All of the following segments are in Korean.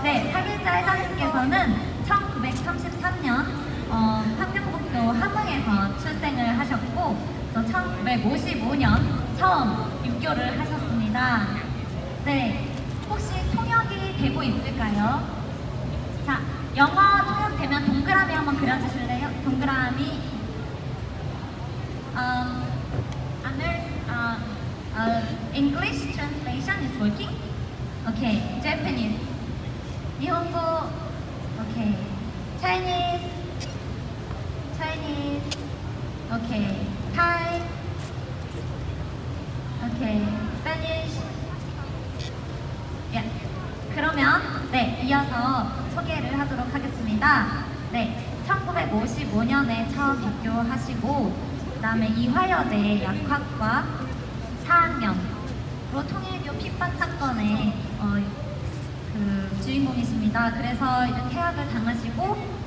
네, 사길자 회장님께서는 1933년 함경북도 함흥에서 출생을 하셨고 또 1955년 처음 육교를 하셨습니다. 네, 혹시 통역이 되고 있을까요? 자, 영어 통역되면 동그라미 한번 그려주실래요? 동그라미. English translation is working? Okay, Japanese. Nihongo. Okay. Chinese. Okay. Thai. Okay. Spanish. Yeah. 그러면 네, 이어서 소개를 하도록 하겠습니다. 네, 1955년에 처음 입교하시고 그 다음에 이화여대 약학과 4학년으로 통일교 핍박 사건의 그 주인공이십니다. 그래서 이제 퇴학을 당하시고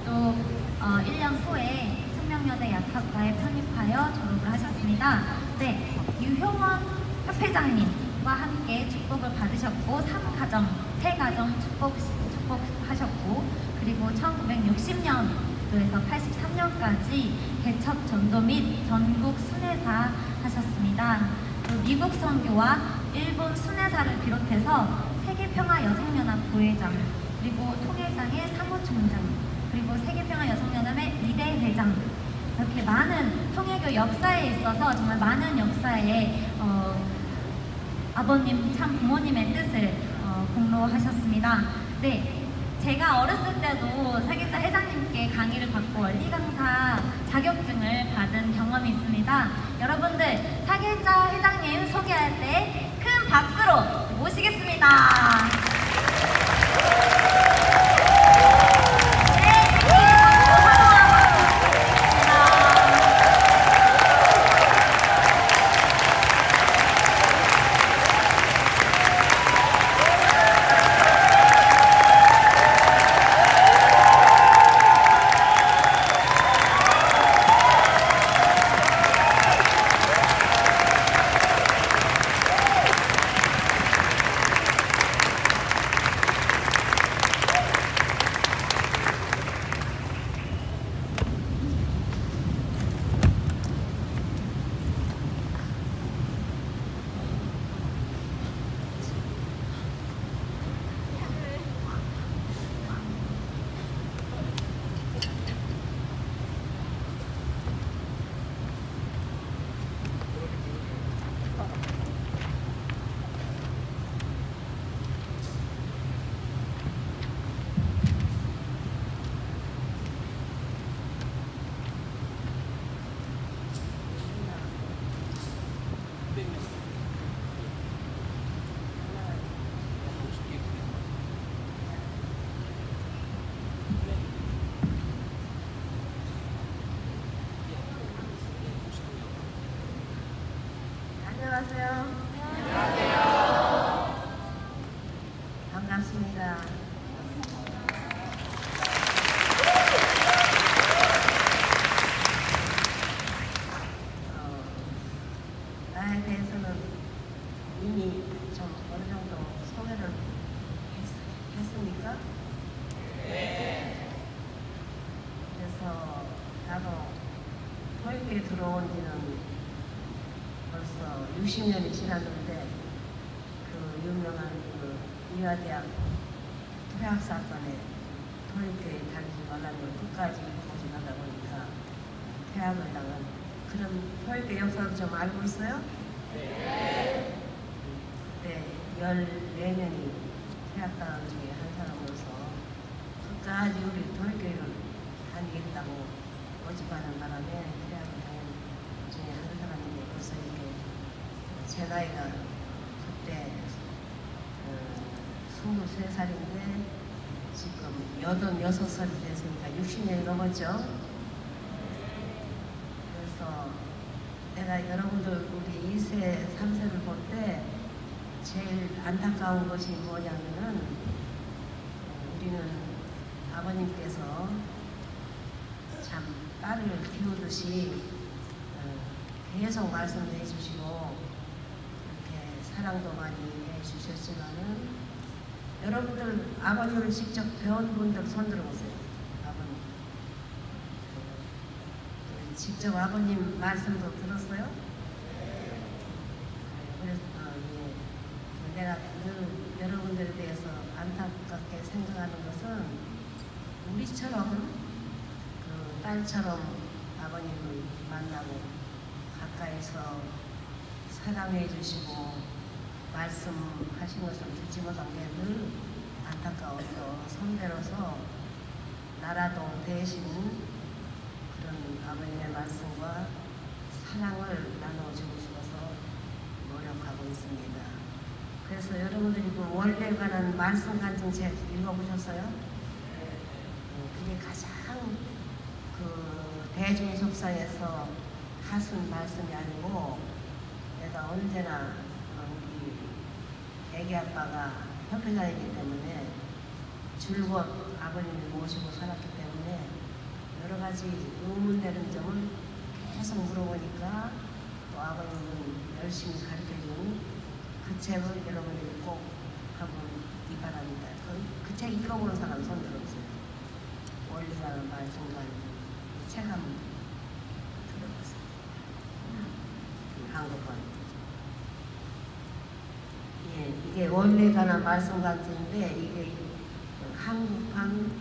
또 1년 후에 숙명여대 약학과에 편입하여 졸업을 하셨습니다. 네, 유효원 협회장님과 함께 축복을 받으셨고 3가정 축복하셨고 그리고 1960년도에서 83년까지 개척 전도 및 전국 순회사 하셨습니다. 미국 선교와 일본 순회사를 비롯해서 세계평화 여성연합 부회장, 그리고 통일당의 사무총장, 그리고 세계평화 여성연합의 2대 회장, 이렇게 많은 통일교 역사에 있어서 정말 많은 역사에 아버님 참 부모님의 뜻을 공로하셨습니다. 네, 제가 어렸을 때도 사길자 회장님께 강의를 받고 원리 강사 자격증을 받은 경험이 있습니다. 여러분들 사길자 회장님 소개할 때 큰 박수로 모시겠습니다. 안녕하세요. 반갑습니다. 나에 대해서는 이미 좀 어느 정도 소개를 했습니까? 네. 그래서 나도 토익에 들어온 지는 벌써 60년이 지났는데 그 유명한 그 이화대학 퇴학 사건에 토익교에 다니지 말라는 걸 끝까지 고집하다 보니까 퇴학을 당한 그런 토익교 역사도 좀 알고 있어요? 네. 그때 14명이 퇴학당한 중에 한 사람으로서 끝까지 우리 토익교를 다니겠다고 고집하는 바람에 퇴학을 당한 중에 한 사람인데 벌써 이렇게 제 나이가 그때 23살인데 지금 86살이 됐으니까 60년이 넘었죠. 그래서 내가 여러분들 우리 2세, 3세를 볼 때 제일 안타까운 것이 뭐냐면은 우리는 아버님께서 참 딸을 키우듯이 계속 말씀해 주시고 이렇게 사랑도 많이 해 주셨지만은 여러분들 아버님을 직접 배운 분들 손 들어보세요. 아버님. 직접 아버님 말씀도 들었어요? 그래서 예. 내가 늘 여러분들에 대해서 안타깝게 생각하는 것은 우리처럼 그 딸처럼 아버님을 만나고 가까이서 사랑해 주시고 말씀하신 것을 듣지 못한 게 늘 안타까워서 선배로서 나라도 대신 그런 아버님의 말씀과 사랑을 나눠주고 싶어서 노력하고 있습니다. 그래서 여러분들이 그 원래 관한 말씀 간증 책 읽어보셨어요? 그게 가장 그 대중 속상에서 하순 말씀이 아니고 내가 언제나 우리 애기 아빠가 협회장이기 때문에 줄곧 아버님을 모시고 살았기 때문에 여러 가지 의문되는 점을 계속 물어보니까 또 아버님은 열심히 가르쳐준 그 책을 여러분들이 꼭 한번 읽기 바랍니다. 그 책 읽어보는 사람 손 들어보세요. 원리라는 말씀과 책 한번 들어보세요. 한국판. 예, 이게 원리에 관한 말씀 같은데 이게 한국판,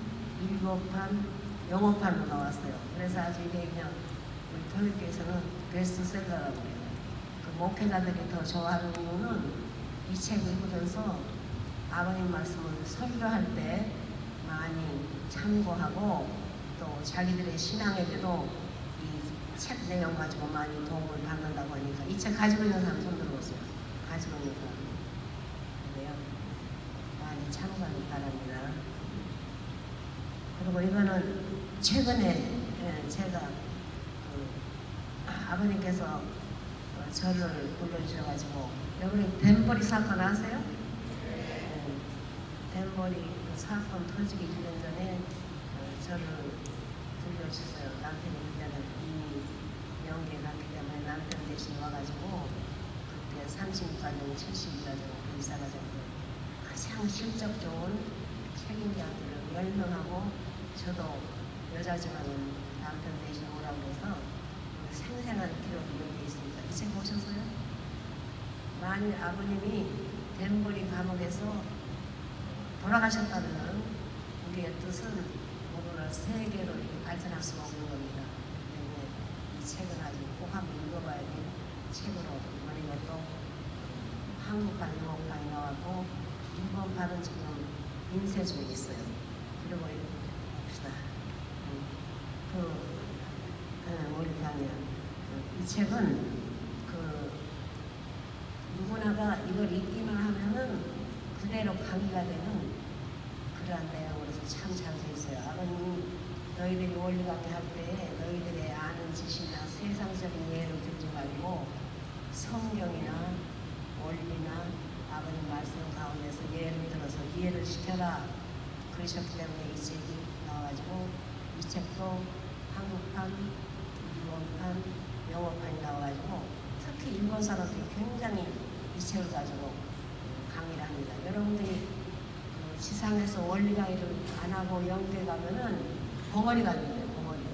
일본판, 영어판으로 나왔어요. 그래서 아주 이게 그냥 우리 교육계에서는 베스트셀러라고 해요. 그 목회자들이 더 좋아하는 이유는 이 책을 읽으면서 아버님 말씀을 설교할 때 많이 참고하고 또 자기들의 신앙에도 이 책 내용 가지고 많이 도움을 받는다고 하니까 이 책 가지고 있는 사람 손 들어보세요. 가지고 있는 사람. 그래요. 많이 참고하기 바랍니다. 그리고 이거는 최근에 제가 아버님께서 저를 불러주셔가지고 여러분이 댄버리 사건 아세요? 댄버리 그 사건 터지기 1년 전에 저를 불러주셨어요. 남편이 그때는 이미 연계에 갔기 때문에 남편 대신 와가지고 그때 36가정 70가정 이사가정 가장 실적 좋은 책임자들을 열명하고 저도 여자지만은 남편 대신 오라고 해서 생생한 기록이 여기 있습니다. 이 책 보셨어요? 만일 아버님이 댄버리 감옥에서 돌아가셨다면 우리의 뜻은 오늘날 세계로 발전할 수가 없는 겁니다. 때문에 이 책은 아주 꼭 한번 읽어봐야 될 책으로 이번에 또 한국판, 영어판이 나왔고 일본판은 지금 인쇄 중에 있어요. 그리고 봅시다. 우리 강연 이 책은 누구나가 이걸 읽기만 하면은 그대로 강의가 되는 그러한 내용으로서 참 잘 돼 있어요. 아버님이 너희들이 원리 강의할 때 너희들의 아는 지식이나 세상적인 예를 들지 말고 성경이나 원리나 아버님 말씀 가운데서 예를 들어서 이해를 시켜라 그러셨기 때문에 이 책이 나와가지고 이 책도 한국판, 일본판, 영어판이 나와가지고 특히 일본 사람들이 굉장히 이 책을 가지고 강의를 합니다. 여러분들이 지상에서 원리 강의를 안 하고 영계 가면은 벙어리가 됩니다. 벙어리가.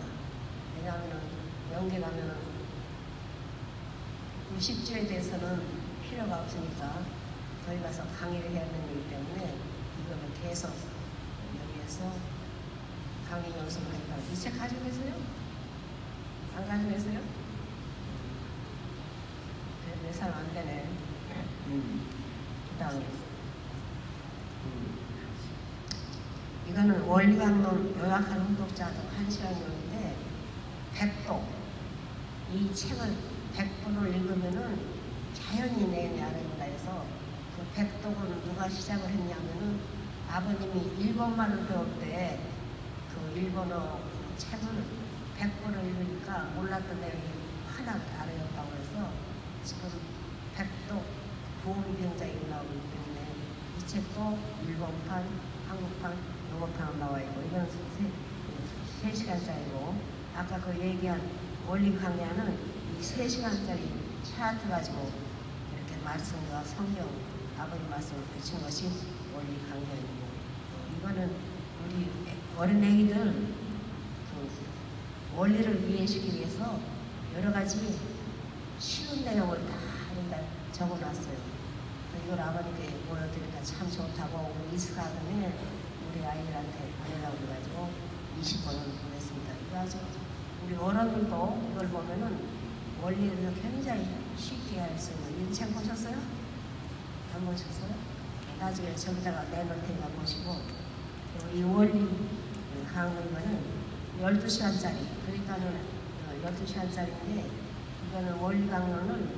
왜냐하면은 영계 가면은 90주에 대해서는 필요가 없으니까 거기 가서 강의를 해야 되는 거기 때문에 이거를 계속 여기에서 강의 연습을 하니까 이 책 가지고 계세요? 안 가지고 계세요? 몇 살 안 되네. 그 다음에 이거는 원리강론 요약하는 훈독자도 1시간이었는데 100도 이 책을 100분을 읽으면은 자연히 내용이 알아진다 해서 그 100독은 누가 시작을 했냐면은 아버님이 일본말을 배울 때 그 일본어 책을 100분을 읽으니까 몰랐던 내용이 하나 알아졌다고 해서 지금 100독 부흥병자에 나오기 때문에 이 책도 일본판, 한국판, 영어판으로 나와 있고 이건 3시간짜리고 아까 그 얘기한 원리 강의하는 이 3시간짜리 차트 가지고 이렇게 말씀과 성경 아버님 말씀을 붙인 것이 원리 강좌이고 이거는 우리 어린 애기들 그 원리를 이해시키기 위해서 여러 가지 쉬운 내용을 다 적어놨어요. 이걸 아버님께 보여드리니까 참 좋다고 우리 이스가든에 우리 아이들한테 보내라고 해가지고 20번을 보냈습니다. 그래서 우리 어른들도 이걸 보면은 원리를 굉장히 쉽게 할 수 있는 이 책 보셨어요? 안 보셨어요? 나중에 저기다가 내놓을 테니까 보시고 그리고 이 원리 강의는 12시간짜리 그러니까는 12시간짜리인데 이거는 원리 강론을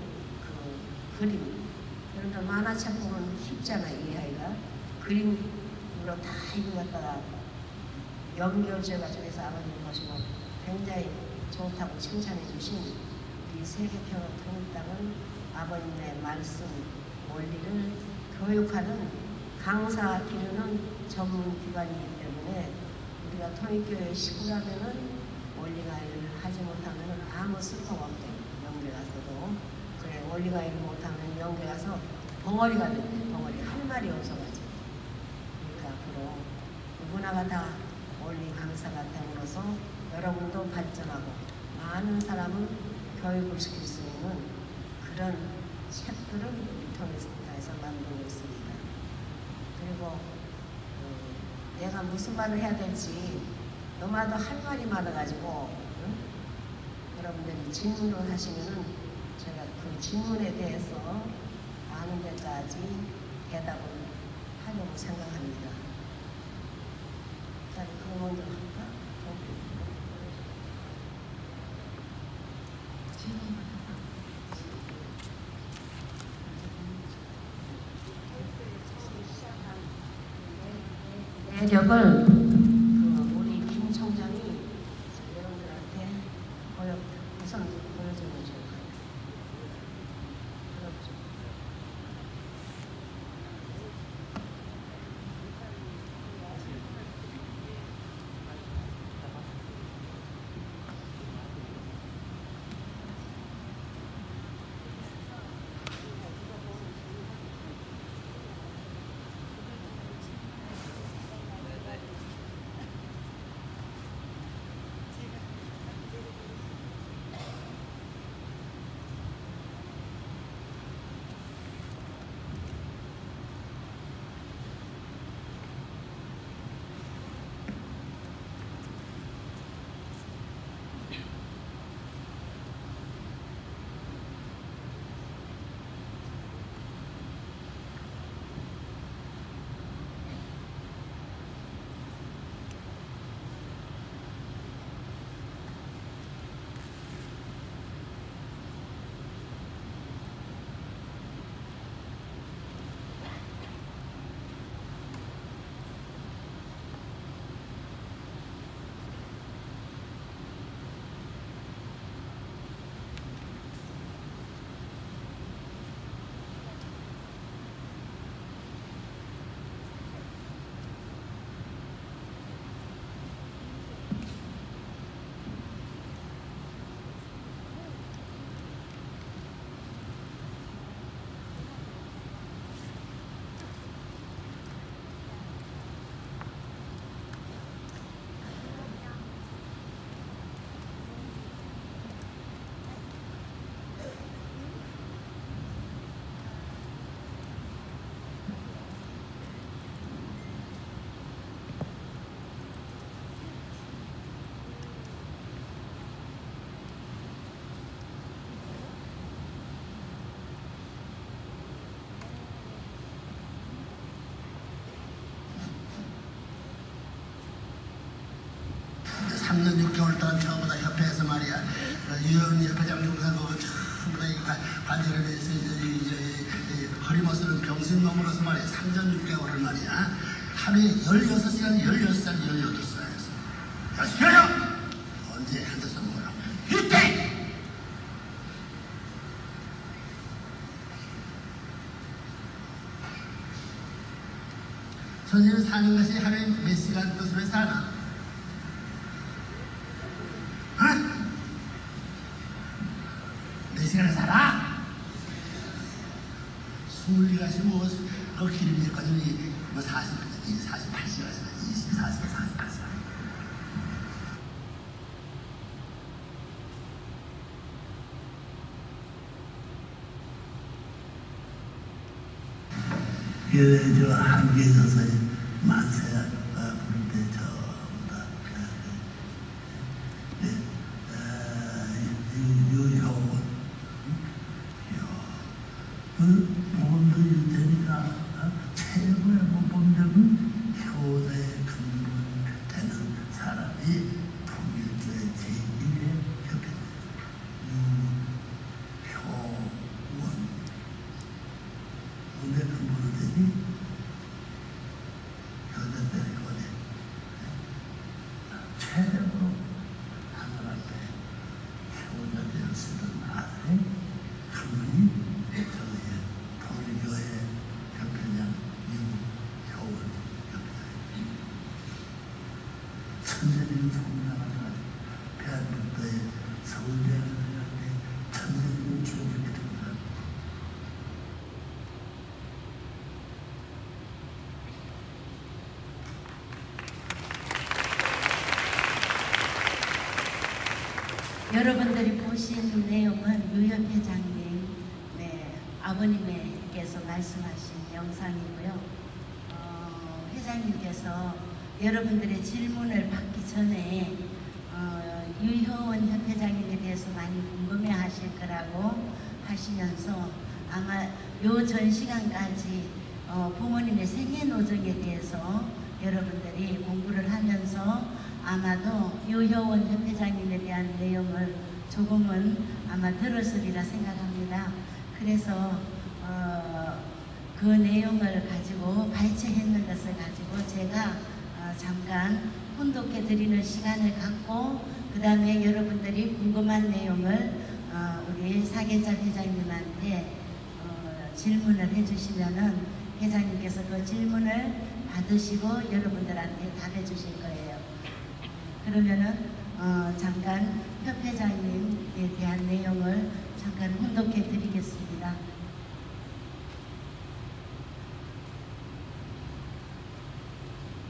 그 그림 그러니까 만화책 보면 쉽잖아요. 이 아이가 그림으로 다 이거 갖다가 연결져가지고 해서 아버님 보시고 굉장히 좋다고 칭찬해 주신 이 세계평화 통일당은 아버님의 말씀 원리를 교육하는 강사 기르는 전문기관이기 때문에 우리가 통일교회 식구라면은 원리가이를 하지 못하면 아무 쓸모가 없대요. 연계 가서도 그래 원리가이를 못하면 연계 가서 벙어리가 된대. 벙어리 할 말이 없어가지고 그러니까 앞으로 누구나가 다 원리 강사가 됨으로써 여러분도 발전하고 많은 사람을 교육을 시킬 수 있는 그런 책들을 우리 통일당에서 만들고 있습니다. 그리고 내가 무슨 말을 해야 될지 너마도 할 말이 많아가지고 여러분들이 질문을 하시면은 제가 그 질문에 대해서 많은 데까지 대답을 하려고 생각합니다. 자, 그거 먼저 할까? 내력을 우리 김 총장이 여러분들한테 우선 보여주면 좋을 거예요. 이제 3년 6개월 동안 전부 다 협회에서 말이야 유엔 협회장 중사국을 전부 다 관절에 대해서 이제 허리 못 쓰는 병신놈으로서 말이야 3년 6개월을 말이야 하루에 16시간 16시간 18시간 했어. 자 시켜요! 언제 앉아서 먹어라 이때! 선생님 사는 것이 하루에 몇 시간 뜻으로 사나? 어? 몇 시간을 살아? 24시간 뭐 기름이 꺼지니 뭐 48시간, 24시간, 48시간. 저 한국에 있어서 만세가 부를 때 전부 다 유효원 모범도 유태니까 최고의 모범적인 효자의 근본 되는 사람이 통일교의 제1의 협회 유효원 근데 근본은 되니 효자들의 거래 최대로 하늘 앞에 효자되어 쓰던 아들의 그분이 저의 통일교회 협회장 유효원 협회장 천재적인 성장을 대한민국의 서울대학을 때 천재적인 교육을 듣는다. 여러분들이 보신 내용은 유 협회장님 아버님께서 말씀하신 영상이고요. 회장님께서 여러분들의 질문을 받기 전에 유효원 협회장님에 대해서 많이 궁금해 하실 거라고 하시면서 아마 요 전 시간까지 부모님의 생애 노정에 대해서 여러분들이 공부를 하면서 아마도 유효원 협회장님에 대한 내용을 조금은 아마 들었으리라 생각합니다. 그래서 그 내용을 가지고 발췌했는 것을 가지고 제가 잠깐 혼독해 드리는 시간을 갖고 그 다음에 여러분들이 궁금한 내용을 우리 사계자 회장님한테 질문을 해주시면은 회장님께서 그 질문을 받으시고 여러분들한테 답해 주실 거예요. 그러면은 잠깐 협회장님에 대한 내용을 잠깐 혼독해 드리겠습니다.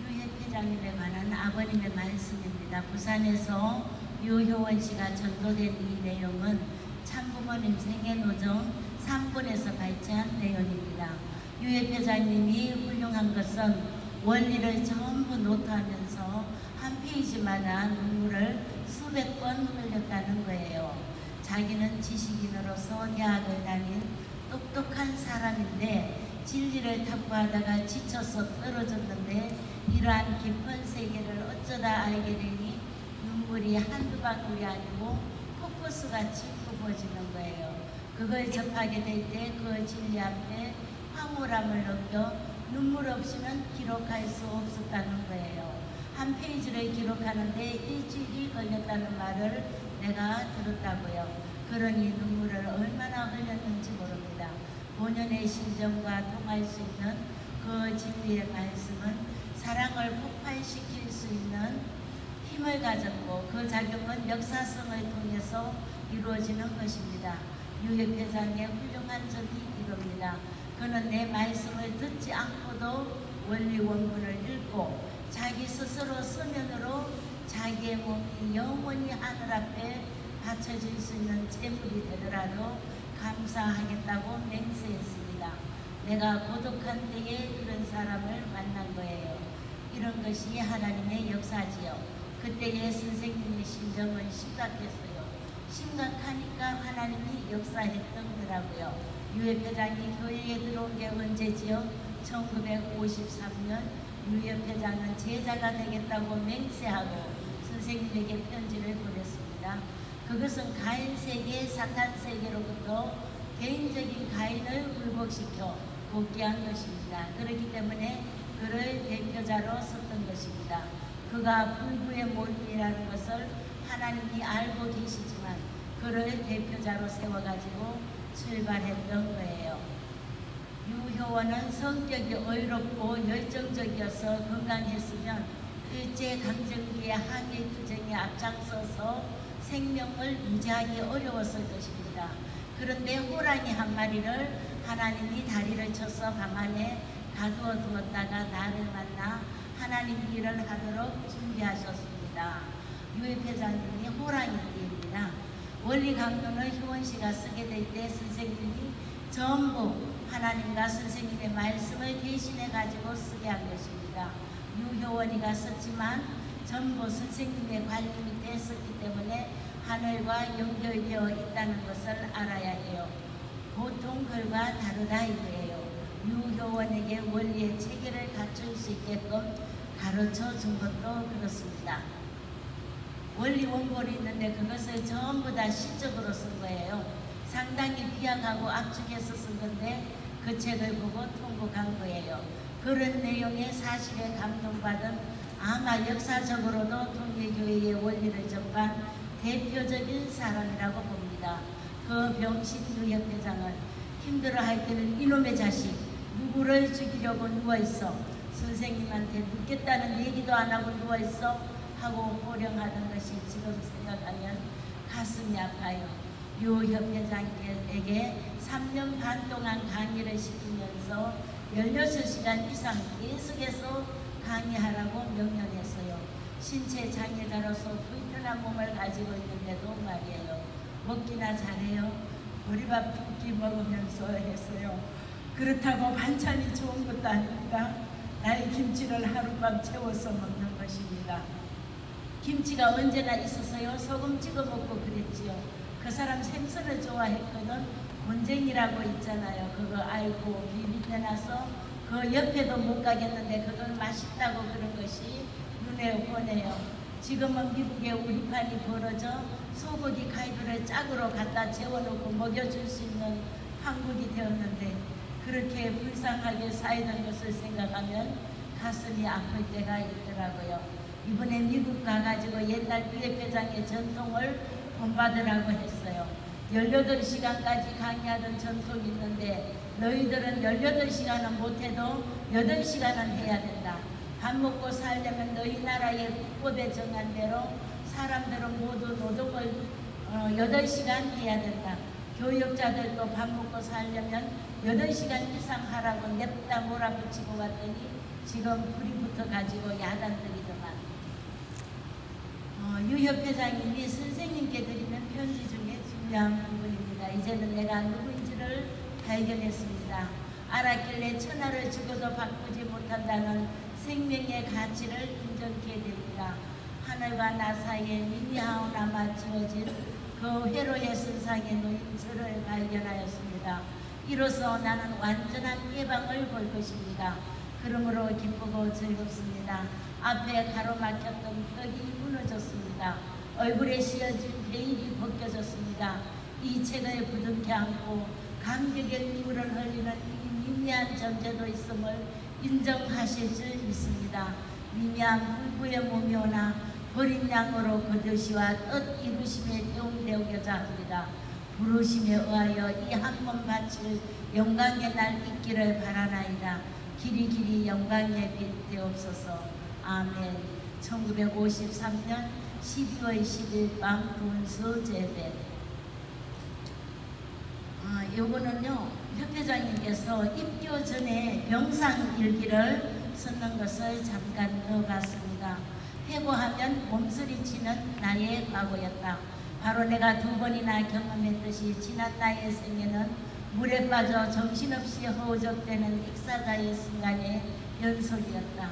유 협회장님에 관한 아버님의 말씀입니다. 부산에서 유효원 씨가 전도된 이 내용은 참부모님 생애노정 3분에서 발췌한 내용입니다. 유 협회장님이 훌륭한 것은 원리를 전부 노트하면서 한 페이지마다 눈물을 수백 번 흘렸다는 거예요. 자기는 지식인으로서 대학을 다닌 똑똑한 사람인데 진리를 탐구하다가 지쳐서 떨어졌는데 이러한 깊은 세계를 어쩌다 알게 되니 눈물이 한두 방울이 아니고 폭포수같이 부어지는 거예요. 그걸 접하게 될 때 그 진리 앞에 황홀함을 느껴 눈물 없이는 기록할 수 없었다는 거예요. 한 페이지를 기록하는데 일주일이 걸렸다는 말을 내가 들었다고요. 그러니 눈물을 얼마나 흘렸는지 모릅니다. 본연의 심정과 통할 수 있는 그 진리의 말씀은 사랑을 폭발시킬 수 있는 힘을 가졌고 그 작용은 역사성을 통해서 이루어지는 것입니다. 유 협회장의 훌륭한 점이 이겁니다. 그는 내 말씀을 듣지 않고도 원리 원문을 읽고 자기 스스로 서면으로 자기의 몸이 영원히 하늘 앞에 바쳐질 수 있는 재물이 되더라도 감사하겠다고 맹세했습니다. 내가 고독한 때에 이런 사람을 만난 거예요. 이런 것이 하나님의 역사지요. 그때의 선생님의 심정은 심각했어요. 심각하니까 하나님이 역사했던더라고요. 유 협회장이 교회에 들어온 게 언제지요? 1953년 유 협회장은 제자가 되겠다고 맹세하고 선생님에게 편지를 보냈습니다. 그것은 가인 세계, 사탄 세계로부터 개인적인 가인을 굴복시켜 복귀한 것입니다. 그렇기 때문에 그를 대표자로 썼던 것입니다. 그가 불구의 모임이라는 것을 하나님이 알고 계시지만 그를 대표자로 세워가지고 출발했던 거예요. 유효원은 성격이 어이롭고 열정적이어서 건강했으면 일제강점기의 항일투쟁에 앞장서서 생명을 유지하기 어려웠을 것입니다. 그런데 호랑이 한 마리를 하나님이 다리를 쳐서 방 안에 가두어 두었다가 나를 만나 하나님 일을 하도록 준비하셨습니다. 유협회장님이 호랑이띠입니다. 원리 강론을 효원씨가 쓰게 될 때 선생님이 전부 하나님과 선생님의 말씀을 대신해 가지고 쓰게 한 것입니다. 유효원이가 썼지만 전부 선생님의 관리 밑에 썼기 때문에 하늘과 연결되어 있다는 것을 알아야 해요. 보통 글과 다르다 이거예요. 유효원에게 원리의 체계를 갖출 수 있게끔 가르쳐 준 것도 그렇습니다. 원리 원고를 있는데 그것을 전부 다 시적으로 쓴 거예요. 상당히 비약하고 압축해서 쓴 건데 그 책을 보고 통곡한 거예요. 그런 내용의 사실에 감동받은 아마 역사적으로도 통일교회의 원리를 접한 대표적인 사람이라고 봅니다. 그 병신 유협회장은 힘들어할 때는 이놈의 자식 누구를 죽이려고 누워있어, 선생님한테 묻겠다는 얘기도 안 하고 누워있어 하고 호령하던 것이 지금 생각하면 가슴이 아파요. 유협회장에게 3년 반 동안 강의를 시키면서 16시간 이상 계속해서 강의하라고 명령했어요. 신체 장애자로서 불편한 몸을 가지고 있는데도 말이에요. 먹기나 잘해요. 보리밥 2끼 먹으면서 했어요. 그렇다고 반찬이 좋은 것도 아닙니다. 나의 김치를 하룻밤 채워서 먹는 것입니다. 김치가 언제나 있었어요. 소금 찍어 먹고 그랬지요. 그 사람 생선을 좋아했거든. 곤쟁이라고 있잖아요. 그거 알고 비린내 나서 그 옆에도 못 가겠는데 그걸 맛있다고 그런 것이 눈에 뻔해요. 지금은 미국에 우리판이 벌어져 소고기 갈비를 짝으로 갖다 재워놓고 먹여줄 수 있는 한국이 되었는데 그렇게 불쌍하게 살던 것을 생각하면 가슴이 아플 때가 있더라고요. 이번에 미국 가가지고 옛날 유협회장의 전통을 본받으라고 했어요. 18시간까지 강의하던 전통이 있는데 너희들은 18시간은 못해도 8시간은 해야 된다. 밥 먹고 살려면 너희 나라의 국법에 정한 대로 사람들은 모두 노동을 8시간 해야 된다. 교역자들도 밥 먹고 살려면 8시간 이상 하라고 냅다 몰아붙이고 갔더니 지금 불이 붙어가지고 야단들이더만. 유협회장님이 선생님께 드리는 편지 중에 중요한 부분입니다. 이제는 내가 누구인지를 발견했습니다. 알았길래 천하를 죽어도 바꾸지 못한다는 생명의 가치를 인정케 됩니다. 하늘과 나 사이에 미미하오나 맞추어진 그 회로의 선상에 놓인 저를 발견하였습니다. 이로써 나는 완전한 예방을 볼 것입니다. 그러므로 기쁘고 즐겁습니다. 앞에 가로막혔던 벽이 무너졌습니다. 얼굴에 씌어진 베일이 벗겨졌습니다. 이 책을 부둥켜 안고 감격의 눈물을 흘리는 이 미미한 존재도 있음을 인정하실 줄 믿습니다. 미미한 불구의 몸이 오나 버린 양으로 거두시와 뜻 이루심에 대웅되고자 합니다. 부르심에 의하여 이 한 번 바칠 영광의 날 있기를 바라나이다. 길이 영광에 빗대옵소서. 아멘. 1953년 12월 10일 밤 분수 제배. 요거는요, 협회장님께서 입교 전에 병상 일기를 썼는 것을 잠깐 넣어봤습니다. 회고하면 몸서리치는 나의 과거였다. 바로 내가 2번이나 경험했듯이 지난 나의 생애는 물에 빠져 정신없이 허우적대는 익사자의 순간의 연속이었다.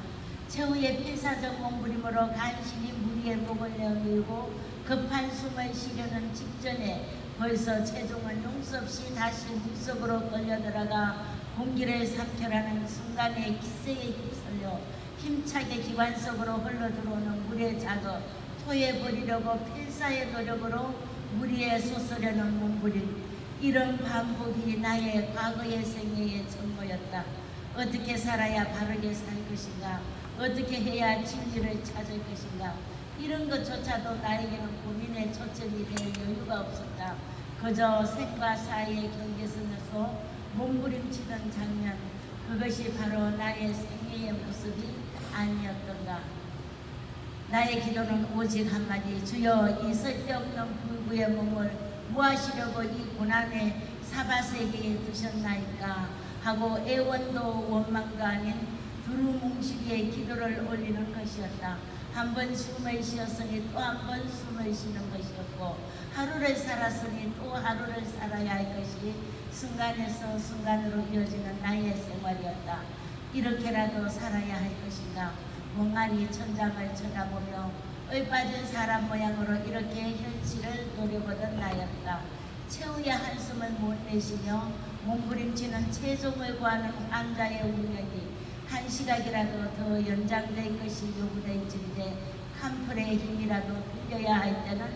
최후의 필사적 몸부림으로 간신히 무리의 목을 내밀고 급한 숨을 쉬려는 직전에 벌써 체중은 용서없이 다시 물속으로 끌려들어가 공기를 삼켜라는 순간의 기세에 휩쓸려 힘차게 기관 속으로 흘러들어오는 물의 자극, 토해버리려고 필사의 노력으로 무리에 솟으려는 몸부림. 이런 반복이 나의 과거의 생애의 전부였다. 어떻게 살아야 바르게 살 것인가? 어떻게 해야 진리를 찾을 것인가? 이런 것조차도 나에게는 고민의 초점이 될 여유가 없었다. 그저 생과 사의 경계선에서 몸부림치던 장면, 그것이 바로 나의 생애의 모습이 아니었던가. 나의 기도는 오직 한마디, 주여 이 쓸데없는 불구의 몸을 무하시려고 이 고난의 사바세계에 두셨나이까. 하고 애원도 원망도 아닌 두루뭉실이의 기도를 올리는 것이었다. 한 번 숨을 쉬었으니 또 한 번 숨을 쉬는 것이었고, 하루를 살았으니 또 하루를 살아야 할 것이 순간에서 순간으로 이어지는 나의 생활이었다. 이렇게라도 살아야 할 것인가. 멍하니 천장을 쳐다보며 얼빠진 사람 모양으로 이렇게 현실을 노려보던 나였다. 최후의 한숨을 못 내쉬며 몸부림치는 체중을 구하는 환자의 운명이 한 시각이라도 더 연장될 것이 요구될진데 캄플의 힘이라도 빌려야 할 때는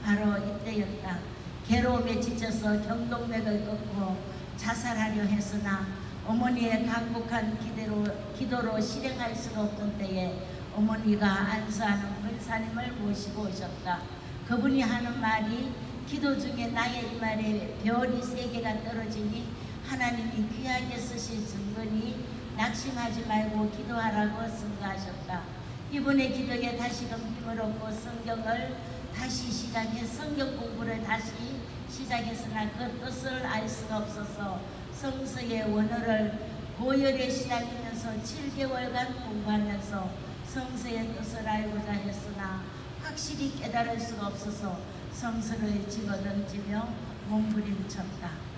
바로 이때였다. 괴로움에 지쳐서 경동맥을 끊고 자살하려 했으나 어머니의 간곡한 기도로 실행할 수가 없던 때에 어머니가 안수하는 권사님을 모시고 오셨다. 그분이 하는 말이 기도 중에 나의 이 말에 별이 3개가 떨어지니 하나님이 귀하게 쓰실 증거니 낙심하지 말고 기도하라고 증거하셨다. 이분의 기도에 다시금 힘을 얻고 성경을 다시 시작해 성경 공부를 다시 시작했으나 그 뜻을 알 수가 없어서 성서의 원어를 고열에 시작하면서 7개월간 공부하면서 성서의 뜻을 알고자 했으나 확실히 깨달을 수가 없어서 성서를 집어던지며 몸부림쳤다.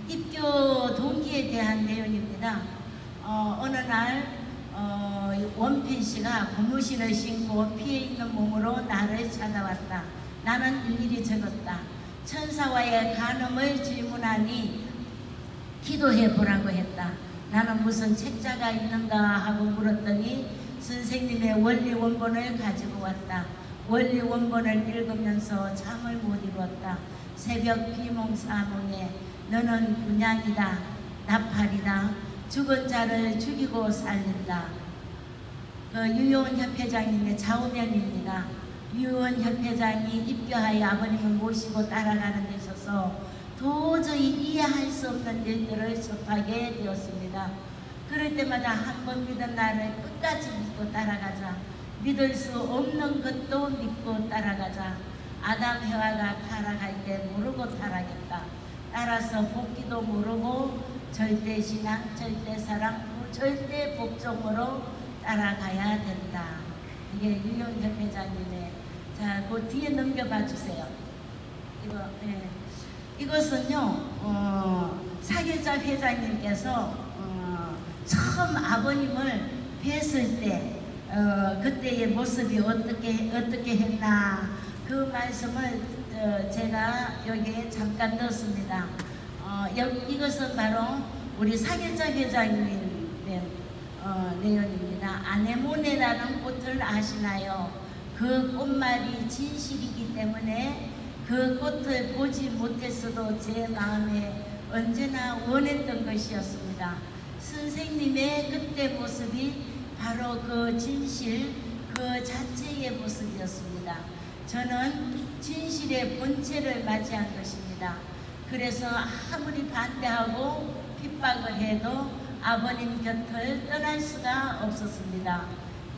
입교 동기에 대한 내용입니다. 어느 날 원필 씨가 고무신을 신고 피해 있는 몸으로 나를 찾아왔다. 나는 일일이 적었다. 천사와의 간음을 질문하니 기도해 보라고 했다. 나는 무슨 책자가 있는가 하고 물었더니 선생님의 원리 원본을 가지고 왔다. 원리 원본을 읽으면서 잠을 못 이루었다. 새벽 비몽사몽에 너는 분양이다, 나팔이다, 죽은 자를 죽이고 살린다. 유효원 협회장님의 좌우명입니다. 유효원 협회장이 입교하여 아버님을 모시고 따라가는 데 있어서 도저히 이해할 수 없는 일들을 접하게 되었습니다. 그럴 때마다 한 번 믿은 나를 끝까지 믿고 따라가자. 믿을 수 없는 것도 믿고 따라가자. 아담 해와가 타락할 때 모르고 타락했다. 따라서 복기도 모르고 절대 신앙, 절대 사랑, 절대 복종으로 따라가야 된다. 이게 유용 협회장님의, 자, 그 뒤에 넘겨봐 주세요. 이것은요, 사계자 회장님께서 처음 아버님을 뵀을 때 그때의 모습이 어떻게 했나 그 말씀을 제가 여기에 잠깐 넣었습니다. 이것은 바로 우리 사계자 회장님의 내용입니다. 아네모네라는 꽃을 아시나요? 그 꽃말이 진실이기 때문에 그 꽃을 보지 못했어도 제 마음에 언제나 원했던 것이었습니다. 선생님의 그때 모습이 바로 그 진실 그 자체의 모습이었습니다. 저는 진실의 본체를 맞이한 것입니다. 그래서 아무리 반대하고 핍박을 해도 아버님 곁을 떠날 수가 없었습니다.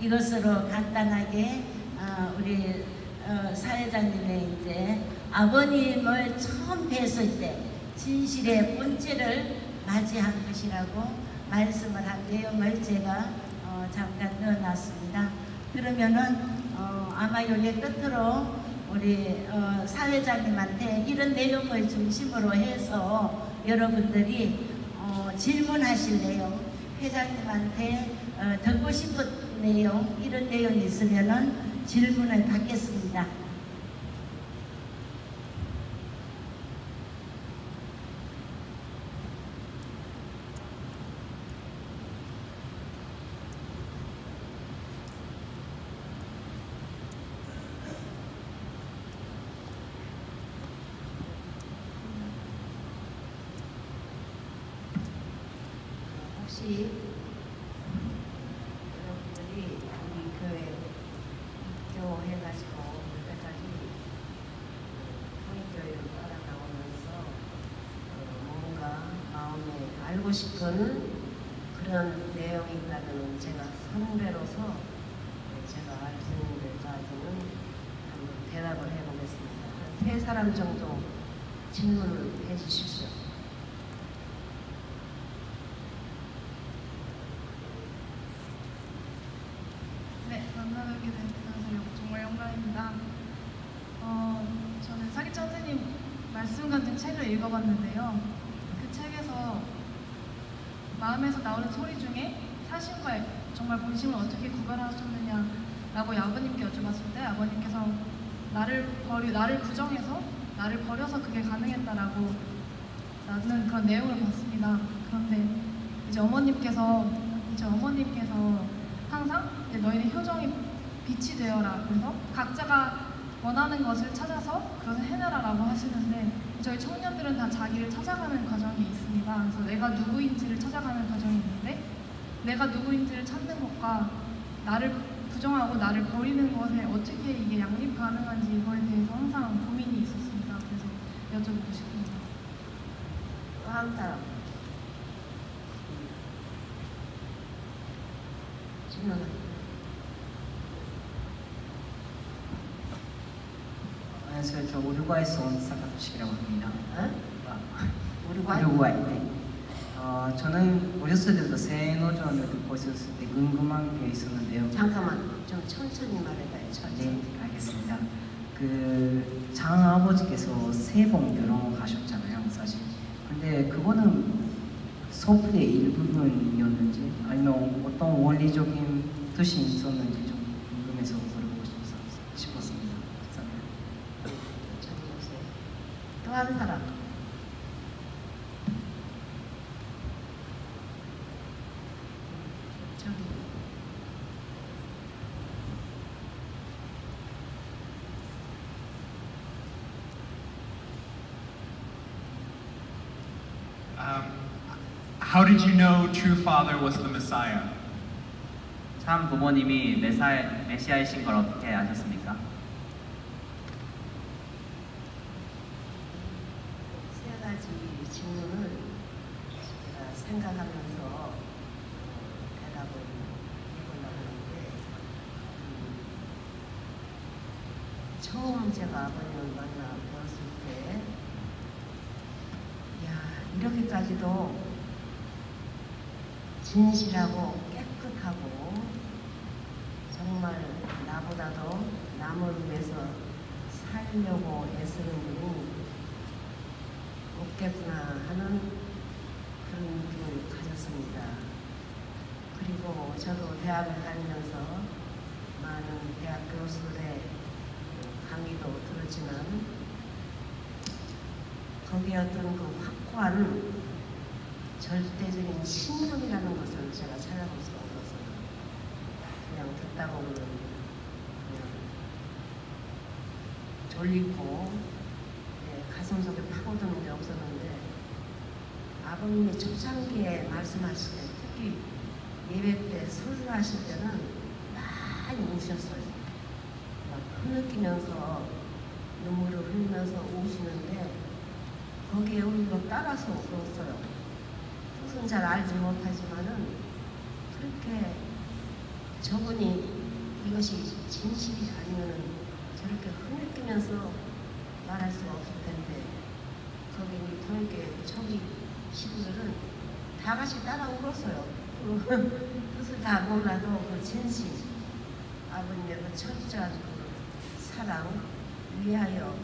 이것으로 간단하게 우리 사회자님의 이제 아버님을 처음 뵀을 때 진실의 본체를 맞이한 것이라고 말씀을 한 내용을 제가 잠깐 넣어놨습니다. 그러면은 아마 여기 끝으로 우리 사회자님한테 이런 내용을 중심으로 해서 여러분들이 질문하실 내용, 회장님한테 듣고 싶은 내용, 이런 내용이 있으면은 질문을 받겠습니다. 혹시 여러분들이 우리 교회 입교해가지고 그때까지 통일교회를 따라나오면서 뭔가 마음에 알고 싶은 그런 내용이 있다면 제가 선배로서 제가 알 수 있는 데까지는 한번 대답을 해보겠습니다. 한 3사람 정도 질문을 해주십시오. 만나게 돼서 정말 영광입니다. 저는 사기찬 선생님 말씀 같은 책을 읽어봤는데요. 그 책에서 마음에서 나오는 소리 중에 사심과 정말 본심을 어떻게 구별하셨느냐라고 아버님께 여쭤봤을 때 아버님께서 나를 부정해서 나를 버려서 그게 가능했다라고 라는 그런 내용을 봤습니다. 그런데 이제 어머님께서 항상 이제 너희는 효정이 빛이 되어라. 그래서 각자가 원하는 것을 찾아서 그것을 해내라라고 하시는데 저희 청년들은 다 자기를 찾아가는 과정이 있습니다. 그래서 내가 누구인지를 찾아가는 과정이 있는데 내가 누구인지를 찾는 것과 나를 부정하고 나를 버리는 것에 어떻게 이게 양립 가능한지 이거에 대해서 항상 고민이 있었습니다. 그래서 여쭤보고 싶습니다. 또 한 사람. 질문은? 안녕하세요. 저 우루과이에서 온 사카토시라고 합니다. 우루과이? 우루과이. 네. 저는 어렸을 때부터 세노전을 듣고 있었을 때 궁금한 게 있었는데요. 잠깐만, 좀 천천히 말해봐요. 천천히. 네, 알겠습니다. 그 장아버지께서 3번 결혼을 하셨잖아요, 사실. 근데 그거는 소프의 일부분이었는지 아니면 어떤 원리적인 뜻이 있었는지 좀 궁금해서 물어보고 싶었습니다. 감사합니다. 또 한 사람. 저기. How did you know true father was the Messiah? 참 부모님이 메시아이신 걸 어떻게 아셨습니까? 세 가지 질문을 제가 생각하면서 대답을 해보려고 하는데 처음 제가 아버님을 만나 뵈었을 때 이렇게까지도 진실하고 깨끗하고 정말 나보다도 남을 위해서 살려고 애쓰는 분이 없겠구나 하는 그런 느낌을 가졌습니다. 그리고 저도 대학을 다니면서 많은 대학 교수들의 강의도 들었지만 거기에 어떤 그 확고한 절대적인 신념이라는 것을 제가 찾아볼 수가 없었어요. 그냥 듣다 보면 그냥 졸리고 가슴속에 파고드는 게 없었는데 아버님이 초창기에 말씀하실 때 특히 예배 때 설교하실 때는 많이 우셨어요. 막 흐느끼면서 눈물을 흘리면서 우시는데 거기에 우리도 따라서 울었어요. 뜻은 잘 알지 못하지만은 그렇게 저분이 이것이 진실이 아니면 저렇게 흐느끼면서 말할 수가 없을 텐데 거기 우리 통일교회 초기 식구들은 다 같이 따라 울었어요. 그 뜻을 다 몰라도 그 진실, 아버님의 그 철저한 그 사랑 위하여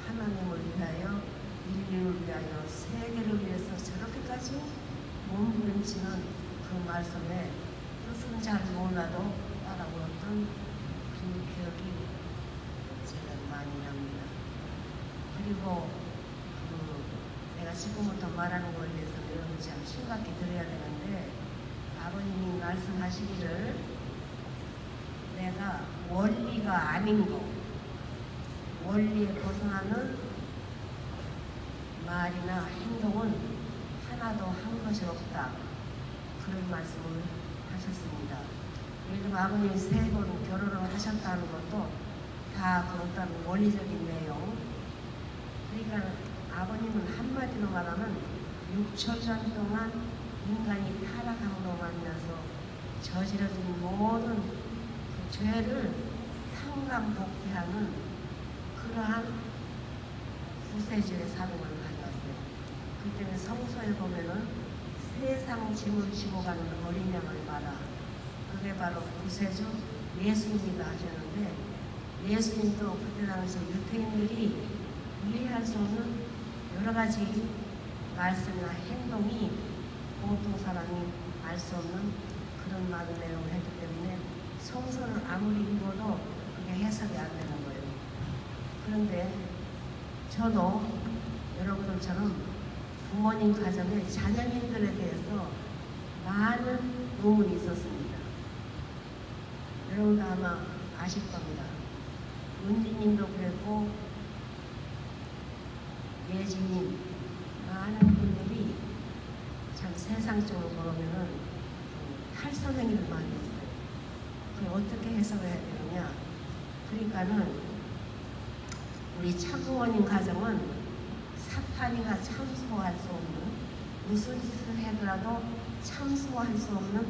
하나님을 위하여 인류를 위하여 세계를 위해서 저렇게까지 몸부림치는 그 말씀에 뜻은 잘 몰라도 따라오었던 그 기억이 제가 많이 납니다. 그리고 내가 지금부터 말하는 거에 대해서는 여러분 참 심각히 들어야 되는데 아버님이 말씀하시기를 내가 원리가 아닌 거, 원리에 벗어나는 말이나 행동은 하나도 한 것이 없다. 그런 말씀을 하셨습니다. 예를 들면 아버님이 3번 결혼을 하셨다는 것도 다 그렇다는 원리적인 내용. 그러니까 아버님은 한마디로 말하면 6천년 동안 인간이 타락함으로 만나서 저지러진 모든 그 죄를 탕감복귀하는 그러한 구세주의 사명을 가져왔어요. 그 때문에 성서에 보면은 세상 짐을 지고 가는 어린 양을 봐라. 그게 바로 구세주 예수님이다 하셨는데 예수님도 그때 당시 유태인들이 이해할 수 없는 여러 가지 말씀이나 행동이 보통 사람이 알 수 없는 그런 말을 내용을 했기 때문에 성서를 아무리 읽어도 그게 해석이 안 되는 거예요. 그런데 저도 여러분들처럼 부모님 가정에 자녀님들에 대해서 많은 논문이 있었습니다. 여러분도 아마 아실 겁니다. 은지님도 그랬고 예진님 많은 분들이 참 세상적으로 보면은 탈선행위를 많이 했어요. 그걸 어떻게 해석을 해야 되느냐? 그러니까는 우리 참부모님 가정은 사탄이가 참소할 수 없는 무슨 짓을 해더라도 참소할 수 없는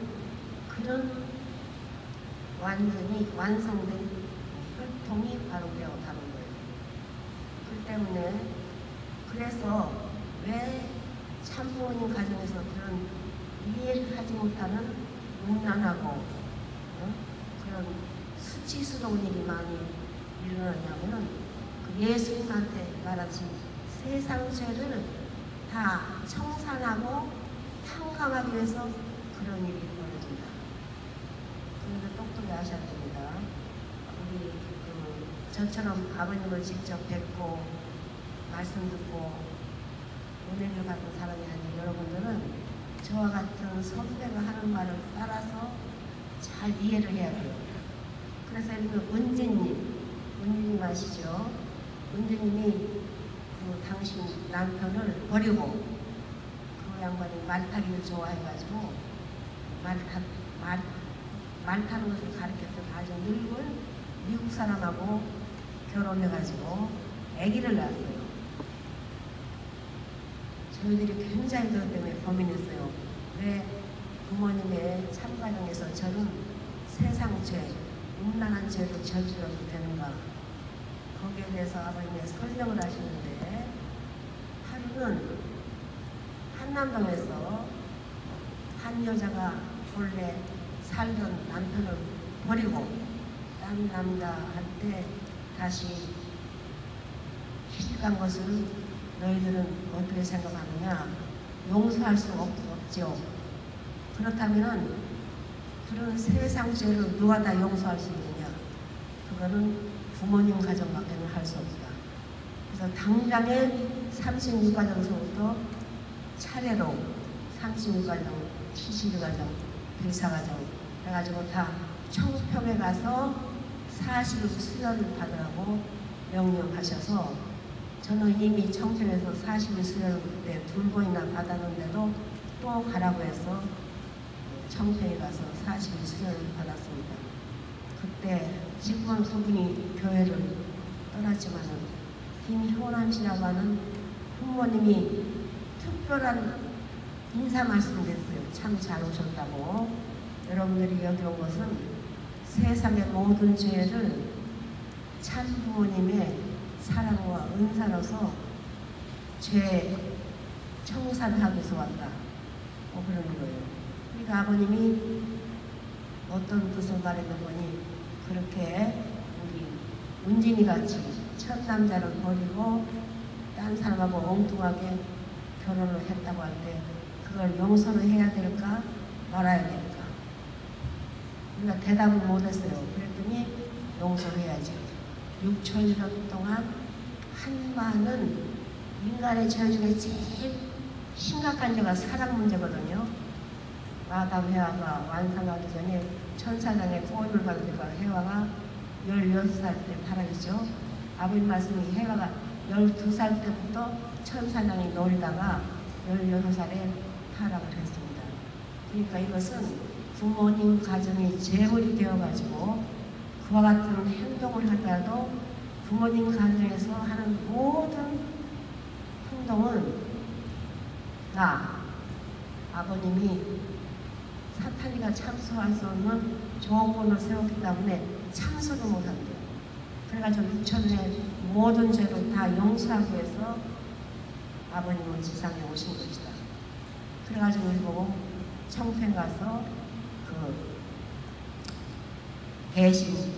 그런 완전히 완성된 혈통이 바로 되어가는 거예요. 그 때문에 그래서 왜 참부모님 가정에서 그런 이해를 하지 못하는 음란하고 그런 수치스러운 일이 많이 일어나냐면은 그 예수님한테 말하지 세상 죄를 다 청산하고 탕감하기 위해서 그런 일이 벌어진다. 그런데 똑똑히 하셔야 됩니다. 우리 저처럼 아버님을 직접 뵙고 말씀 듣고 은혜를 받은 사람이 아닌 여러분들은 저와 같은 선배가 하는 말을 따라서 잘 이해를 해야 돼요. 그래서 그 은지님 아시죠? 은지님이 그 당신 남편을 버리고 그 양반이 말 타기를 좋아해가지고 말 타는 것을 가르쳤던 아주 늙은 미국 사람하고 결혼해가지고 아기를 낳았어요. 저희들이 굉장히 그것 때문에 고민했어요. 왜 부모님의 참가정에서 저는 세상 죄, 음란한 죄를 저질러도 되는가? 거기에 대해서 아버님이 설명을 하시는데 하루는 한남동에서 한 여자가 본래 살던 남편을 버리고 딴 남자한테 다시 시집간 것을 너희들은 어떻게 생각하느냐? 용서할 수 없죠. 그렇다면 그런 세상 죄를 누가 다 용서할 수 있느냐? 그거는 부모님 가정밖에는 할 수 없다. 그래서 당장에 36가정서부터 차례로 36가정, 71가정, 104가정 해가지고 다 청평에 가서 40일 수련을 받으라고 명령하셔서 저는 이미 청평에서 40일 수련을 그때 2번이나 받았는데도 또 가라고 해서 청평에 가서 40일 수련을 받았습니다. 그때 지금은 그분이 교회를 떠났지만은 김효란 씨라고 하는 부모님이 특별한 인사 말씀을 했어요. 참 잘 오셨다고. 여러분들이 여기 온 것은 세상의 모든 죄를 참 부모님의 사랑과 은사로서 죄 청산하기 위해서 왔다. 그러는 거예요. 그러니까 아버님이 어떤 뜻을 말했는 거니 그렇게 우리 은진이 같이 첫 남자를 버리고 딴 사람하고 엉뚱하게 결혼을 했다고 할 때 그걸 용서를 해야 될까 말아야 될까? 우리가 대답을 못했어요. 그랬더니 용서해야지. 6천년 동안 한반은 인간의 죄 중에 제일 심각한 죄가 사랑 문제거든요. 아담 해와가 완성하기 전에 천사장의 포임을 받으니까 해와가 16살 때 타락했죠. 아버님 말씀이 해와가 12살 때부터 천사장이 노리다가 16살에 타락을 했습니다. 그러니까 이것은 부모님 가정이 재물이 되어가지고 그와 같은 행동을 하더라도 부모님 가정에서 하는 모든 행동은 나, 아버님이 사탄이가 참소할 수 없는 조건을 세웠기 때문에 참소를 못한대요. 그래가지고 6천년의 모든 죄를 다 용서하기 위해서 아버님은 지상에 오신 것이다. 그래가지고 우리 보고 청평 가서 그 대신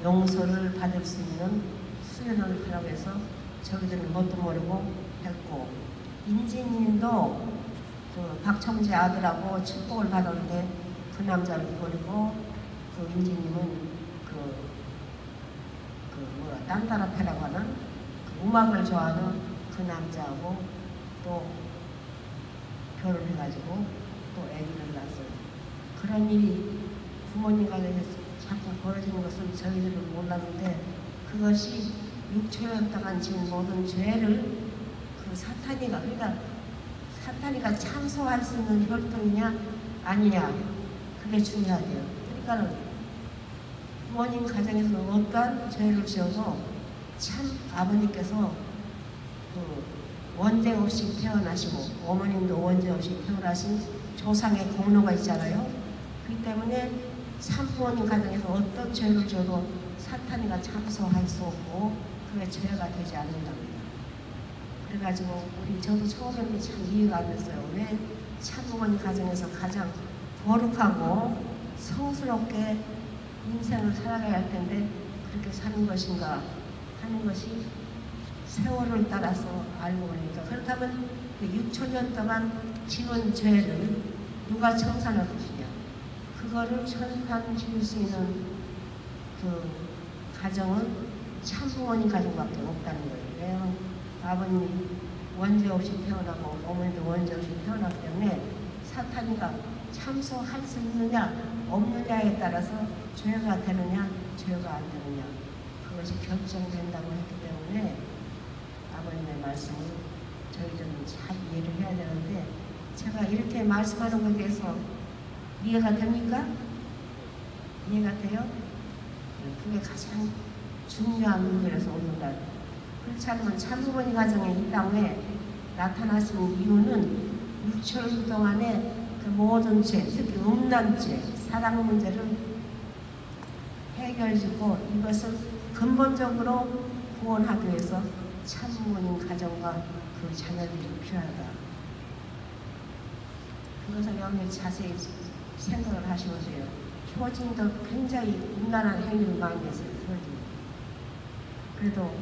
용서를 받을 수 있는 수련을 하라고 해서 저희들은 뭣도 모르고 했고, 인지님도 그 박청재 아들하고 축복을 받았는데 그 남자를 버리고 그 인지님은 딴따라패라고 하는 그 음악을 좋아하는 그 남자하고 또 결혼해가지고 또 아기를 낳았어요. 그런 일이 부모님 가정에서 자꾸 벌어지는 것은 저희들은 몰랐는데, 그것이 6초년 동안 지은 모든 죄를 그 사탄이가, 그러니까 사탄이가 참소할 수 있는 혈통이냐 아니냐, 그게 중요하대요. 그러니까는 부모님 가정에서 어떠한 죄를 지어도 참 아버님께서 그 원죄 없이 태어나시고 어머님도 원죄 없이 태어나신 조상의 공로가 있잖아요. 그렇기 때문에 참 부모님 가정에서 어떤 죄를 지어도 사탄이가 참소할 수 없고 그게 죄가 되지 않는답니다. 그래가지고 저도 처음에는 참 이해가 안 됐어요. 왜 참 부모님 가정에서 가장 거룩하고 성스럽게 인생을 살아가야 할 텐데 그렇게 사는 것인가 하는 것이 세월을 따라서 알고 보니까, 그렇다면 6천년 동안 지은 죄를 누가 청산할 것이냐, 그거를 청산 지을 수 있는 그 가정은 참 부모님 가정밖에 없다는 거예요. 왜냐하면 아버님이 원죄 없이 태어나고 어머니도 원죄 없이 태어났기 때문에 사탄이가 참소할 수 있느냐 없느냐에 따라서 죄가 되느냐 죄가 안 되느냐, 그것이 결정된다고 했기 때문에 아버님의 말씀을 저희들은 잘 이해를 해야 되는데, 제가 이렇게 말씀하는 것에 대해서 이해가 됩니까? 이해가 돼요? 그게 가장 중요한 문제라서 오늘날. 그렇지 않으면 참부모님 가정에 이 땅에 나타나신 이유는 6천 동안에 그 모든 죄, 특히 음란죄, 사랑 문제를 해결짓고 이것을 근본적으로 구원하기 위해서 참부모님 가정과 그 자녀들이 필요하다. 그것을 여러분이 자세히 생각을 하시면서요. 효진도 굉장히 음란한 행위를 많이 했어요. 효진. 그래도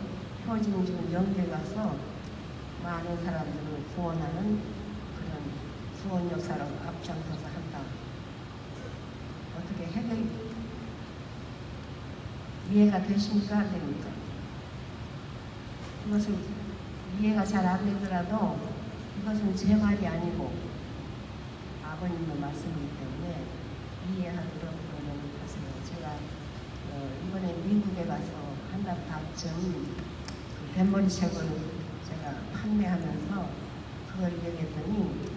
효진이 지금 영국에 가서 많은 사람들을 구원하는 그런 구원 역사로 앞장서서 한다. 어떻게 해결이 이해가 되십니까? 안 됩니까? 이것을 이해가 잘 안 되더라도 이것은 제 말이 아니고 아버님의 말씀이기 때문에 이해하도록 노력하세요. 제가 이번에 미국에 가서 한 달 반쯤 그 뱃머리책을 제가 판매하면서 그걸 얘기했더니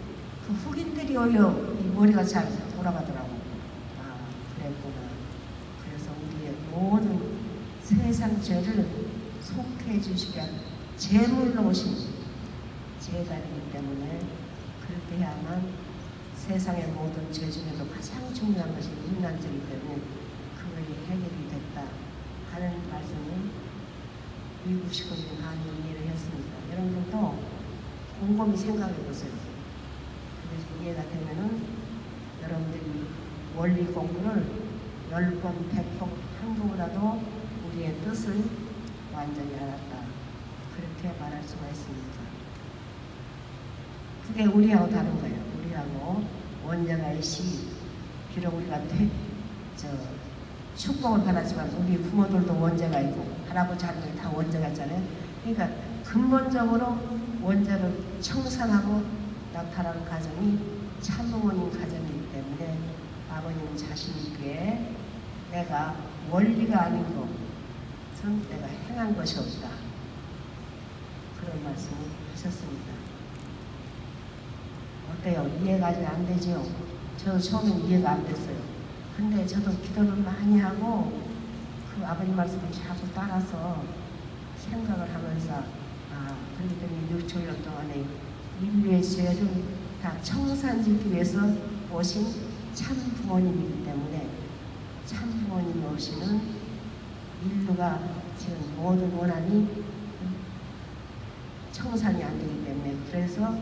그 흑인들이 오히려 이 머리가 잘 돌아가더라고. 아, 그랬구나. 그래서 우리의 모든 세상 죄를 속해 주시게 한 제물로 오신 제자이기 때문에 그렇게 해야만 세상의 모든 죄 중에도 가장 중요한 것이 음란죄이기 때문에 그것이 해결이 됐다 하는 말씀을 미국 식구들이 많이 이해를 했습니다. 여러분들도 곰곰이 생각해 보세요. 그래서 이해가 되면은 여러분들이 원리 공부를 10번, 100번 한 거보다도 우리의 뜻을 완전히 알았다. 그렇게 말할 수가 있습니다. 그게 우리하고 다른 거예요. 우리하고 원자가이시, 비록 우리가 축복을 받았지만 우리 부모들도 원자가 있고 할아버지 할머니 다 원자가 있잖아요. 그러니까 근본적으로 원자를 청산하고 나타나는 가정이 참부모님 가정이기 때문에 아버님 자신있게 내가 원리가 아닌 것은 내가 행한 것이 없다. 그런 말씀을 하셨습니다. 어때요? 이해가 아직 안 되죠? 저도 처음엔 이해가 안 됐어요. 근데 저도 기도를 많이 하고 그 아버님 말씀을 자꾸 따라서 생각을 하면서 그렇기 때문에 6초년 동안에 인류의 죄를 다 청산짓기 위해서 오신 참 부모님이기 때문에 참 부모님 없이는 인류가 지금 모든 원한이 청산이 안 되기 때문에 그래서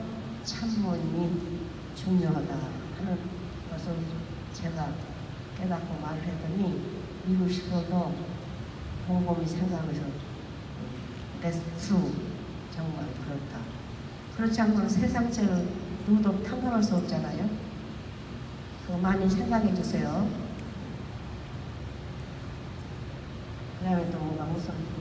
참 부모님이 중요하다 하는 것을 제가 깨닫고 말을 했더니 이루시고도 곰곰이 생각해서 That's true. 정말 그렇다. 그렇지 않고는 세상죄를 누구도 탕감할 수 없잖아요. 그거 많이 생각해 주세요. 그 다음에 또 뭐가 무슨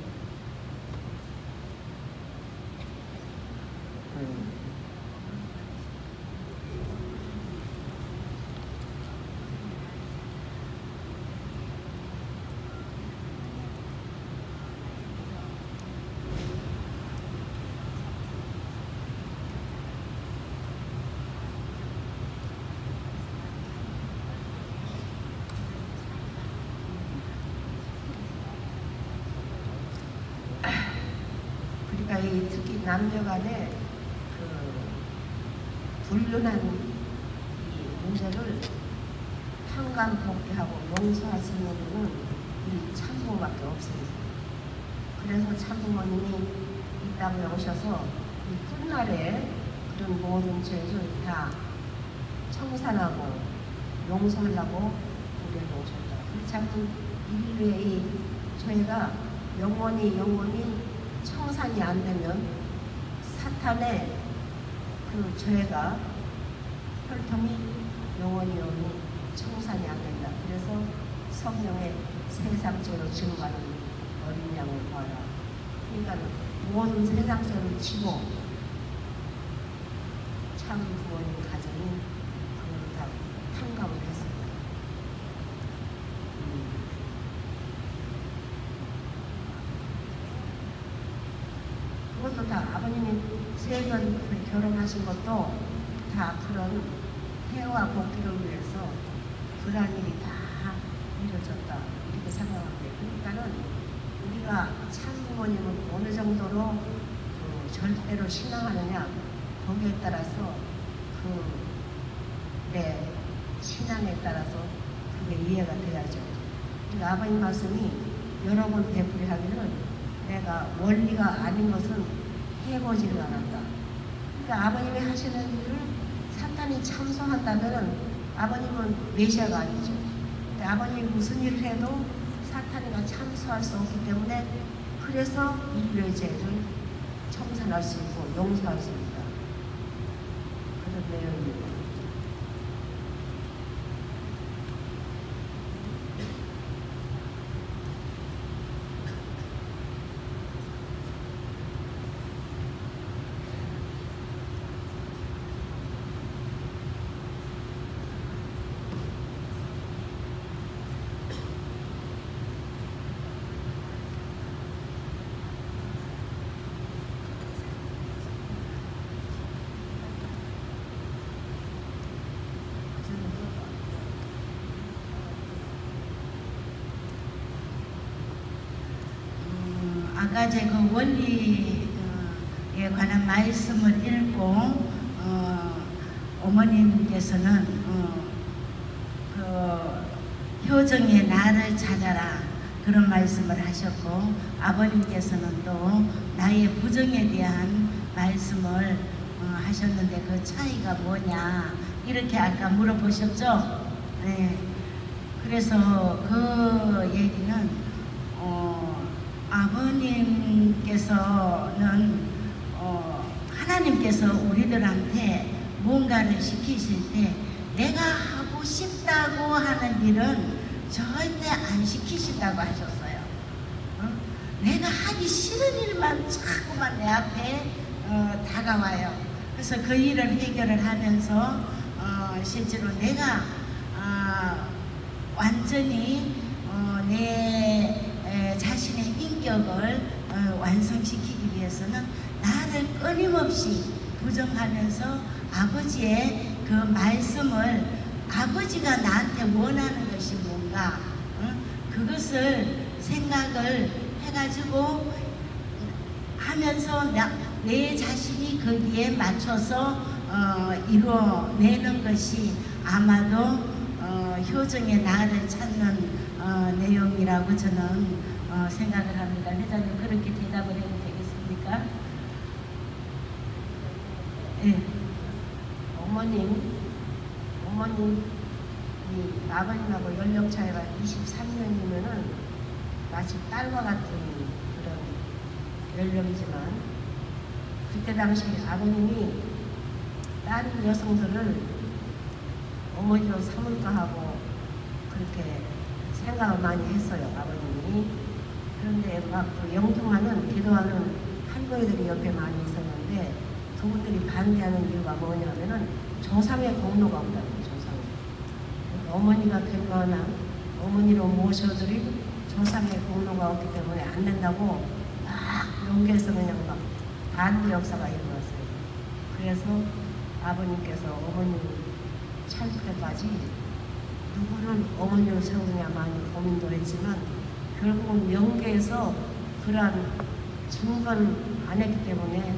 그러니까 이 특히 남녀간의 그 불륜한 이 문제를 탕감 복귀하고 용서할 수 있는 분은 이 참부모밖에 없어요. 그래서 참부모님이 이 땅에 오셔서 이 끝날에 그런 모든 죄를 다 청산하고 용서하려고 우리에게 오셨다. 그렇지 않고 인류의 이 죄가 영원히 청산이 안 되면 사탄의 그 죄가 혈통이 영원히 청산이 안 된다. 그래서 성령의 세상죄로 증거하는 어린 양을 보아라. 그러니까 모든 세상죄를 지고 참 부모님 가정이 그걸 다 탕감을 했습니다. 그것도 다 아버님이 세번 결혼하신 것도 다 그런 해와 복귀를 위해서 그런 일이 다 이루어졌다 이렇게 생각합니다. 그러니까는 우리가 참부모님을 어느 정도로 절대로 신앙하느냐 거기에 따라서 내 신앙에 따라서 그게 이해가 돼야죠. 그러니까 아버님 말씀이 여러 번 되풀이하기는 내가 원리가 아닌 것은 해보지를 않았다. 그러니까 아버님이 하시는 일을 사탄이 참소한다면 아버님은 메시아가 아니죠. 근데 아버님이 무슨 일을 해도 사탄이가 참소할 수 없기 때문에 그래서 인류의 죄를 청산할 수 있고 용서할 수 있다. 그런 내용입니다. 아까 제가 원리에 관한 말씀을 읽고 어머님께서는 그 효정의 나를 찾아라 그런 말씀을 하셨고 아버님께서는 또 나의 부정에 대한 말씀을 하셨는데 그 차이가 뭐냐 이렇게 아까 물어보셨죠? 네. 그래서 그 얘기는 아버님께서는 하나님께서 우리들한테 뭔가를 시키실 때 내가 하고 싶다고 하는 일은 절대 안 시키신다고 하셨어요. 내가 하기 싫은 일만 자꾸만 내 앞에 다가와요. 그래서 그 일을 해결을 하면서 실제로 내가 완전히 내 자신의 인격을 완성시키기 위해서는 나를 끊임없이 부정하면서 아버지의 그 말씀을 아버지가 나한테 원하는 것이 뭔가 그것을 생각을 해가지고 하면서 내 자신이 거기에 맞춰서 이루어내는 것이 아마도 효정의 나를 찾는 내용이라고 저는 생각을 합니다. 회장님 그렇게 대답을 해도 되겠습니까? 네. 어머님 이 아버님하고 연령 차이가 23년이면은 마치 딸과 같은 그런 연령이지만 그때 당시 아버님이 다른 여성들을 어머니로 삼을까 하고 그렇게 생각을 많이 했어요, 아버님이. 그런데 막그 영통하는 기도하는 할머니들이 옆에 많이 있었는데 그분들이 반대하는 이유가 뭐냐면은 조상의 공로가 없다는 거예요, 조상의. 그러니까 어머니가 될 만한 어머니로 모셔드린 조상의 공로가 없기 때문에 안 된다고 막 용기에서 그냥 막 반대 역사가 일어났어요. 그래서 아버님께서 어머니 찰 때까지 누구를 어머니로 세우느냐 많이 고민도 했지만 결국은 명계에서 그러한 증거를 안 했기 때문에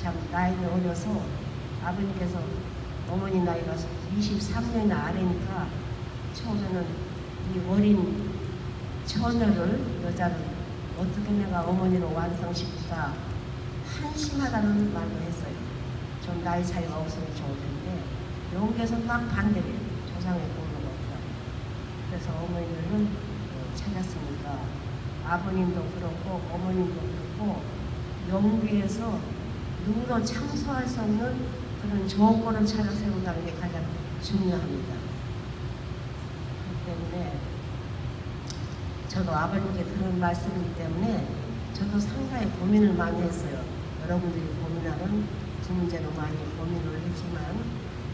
참 나이가 어려서 아버님께서 어머니 나이가 23년 아래니까 처음에는 이 어린 처녀를 여자를 어떻게 내가 어머니로 완성시킬까 한심하다는 말도 했어요. 좀 나이 차이가 없으면 좋을 텐데 용계에서 막 반대해요. 조상의 공로가 없다. 그래서 어머니를 찾았으니까 아버님도 그렇고 어머님도 그렇고 용계에서 누구도 참소할 수 없는 그런 조건을 찾아 세운다는 게 가장 중요합니다. 그렇기 때문에 저도 아버님께 그런 말씀이기 때문에 저도 상당히 고민을 많이 했어요. 여러분들이 고민하는 두 문제로 많이 고민을 했지만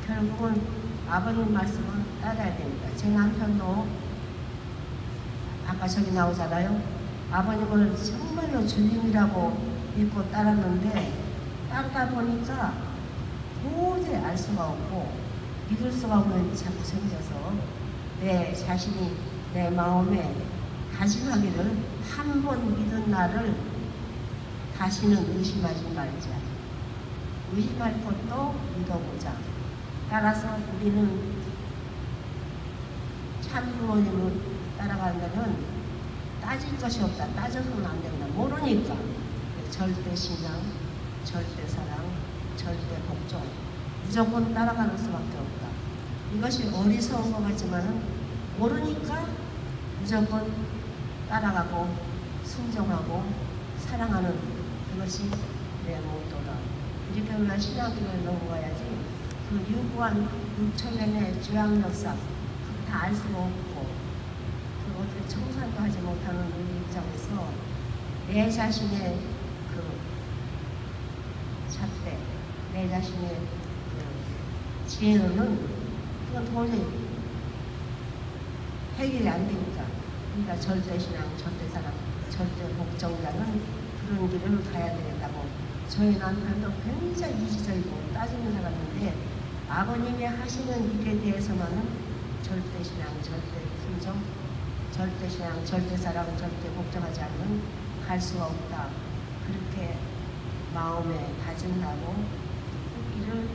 결국은 아버님 말씀을 따라야 됩니다. 제 남편도 아까 저기 나오잖아요. 아버님을 정말로 주님이라고 믿고 따랐는데 따르다 보니까 도저히 알 수가 없고 믿을 수가 없는 일이 자꾸 생겨서 내 자신이 내 마음에 다짐하기를 한 번 믿은 나를 다시는 의심하지 말자. 의심할 것도 믿어보자. 따라서 우리는 참 부모님을 따라간다면 따질 것이 없다. 따져서는 안 된다. 모르니까 절대 신앙, 절대 사랑, 절대 복종 무조건 따라가는 수밖에 없다. 이것이 어리석은 것 같지만은 모르니까 무조건 따라가고 순종하고 사랑하는 그것이 내 모토다. 이렇게 우리가 신학교를 넘어가야지 그 유구한 6천년의 주양 역사 그거 다 알 수가 없고 그 어떻게 청산도 하지 못하는 우리 입장에서 내 자신의 그 잣대, 내 자신의 그 지혜로는 그건 도저히 해결이 안 되니까. 그러니까 절대신앙, 절대사랑, 절대 복종자는 그런 길을 가야 되겠다고. 저희 남편도 굉장히 이기적이고 따지는 사람인데 아버님이 하시는 일에 대해서만은 절대신앙, 절대 순종, 절대신앙, 절대사랑, 절대 복종하지 않으면 갈 수가 없다. 그렇게 마음에 다짐하고 그 길을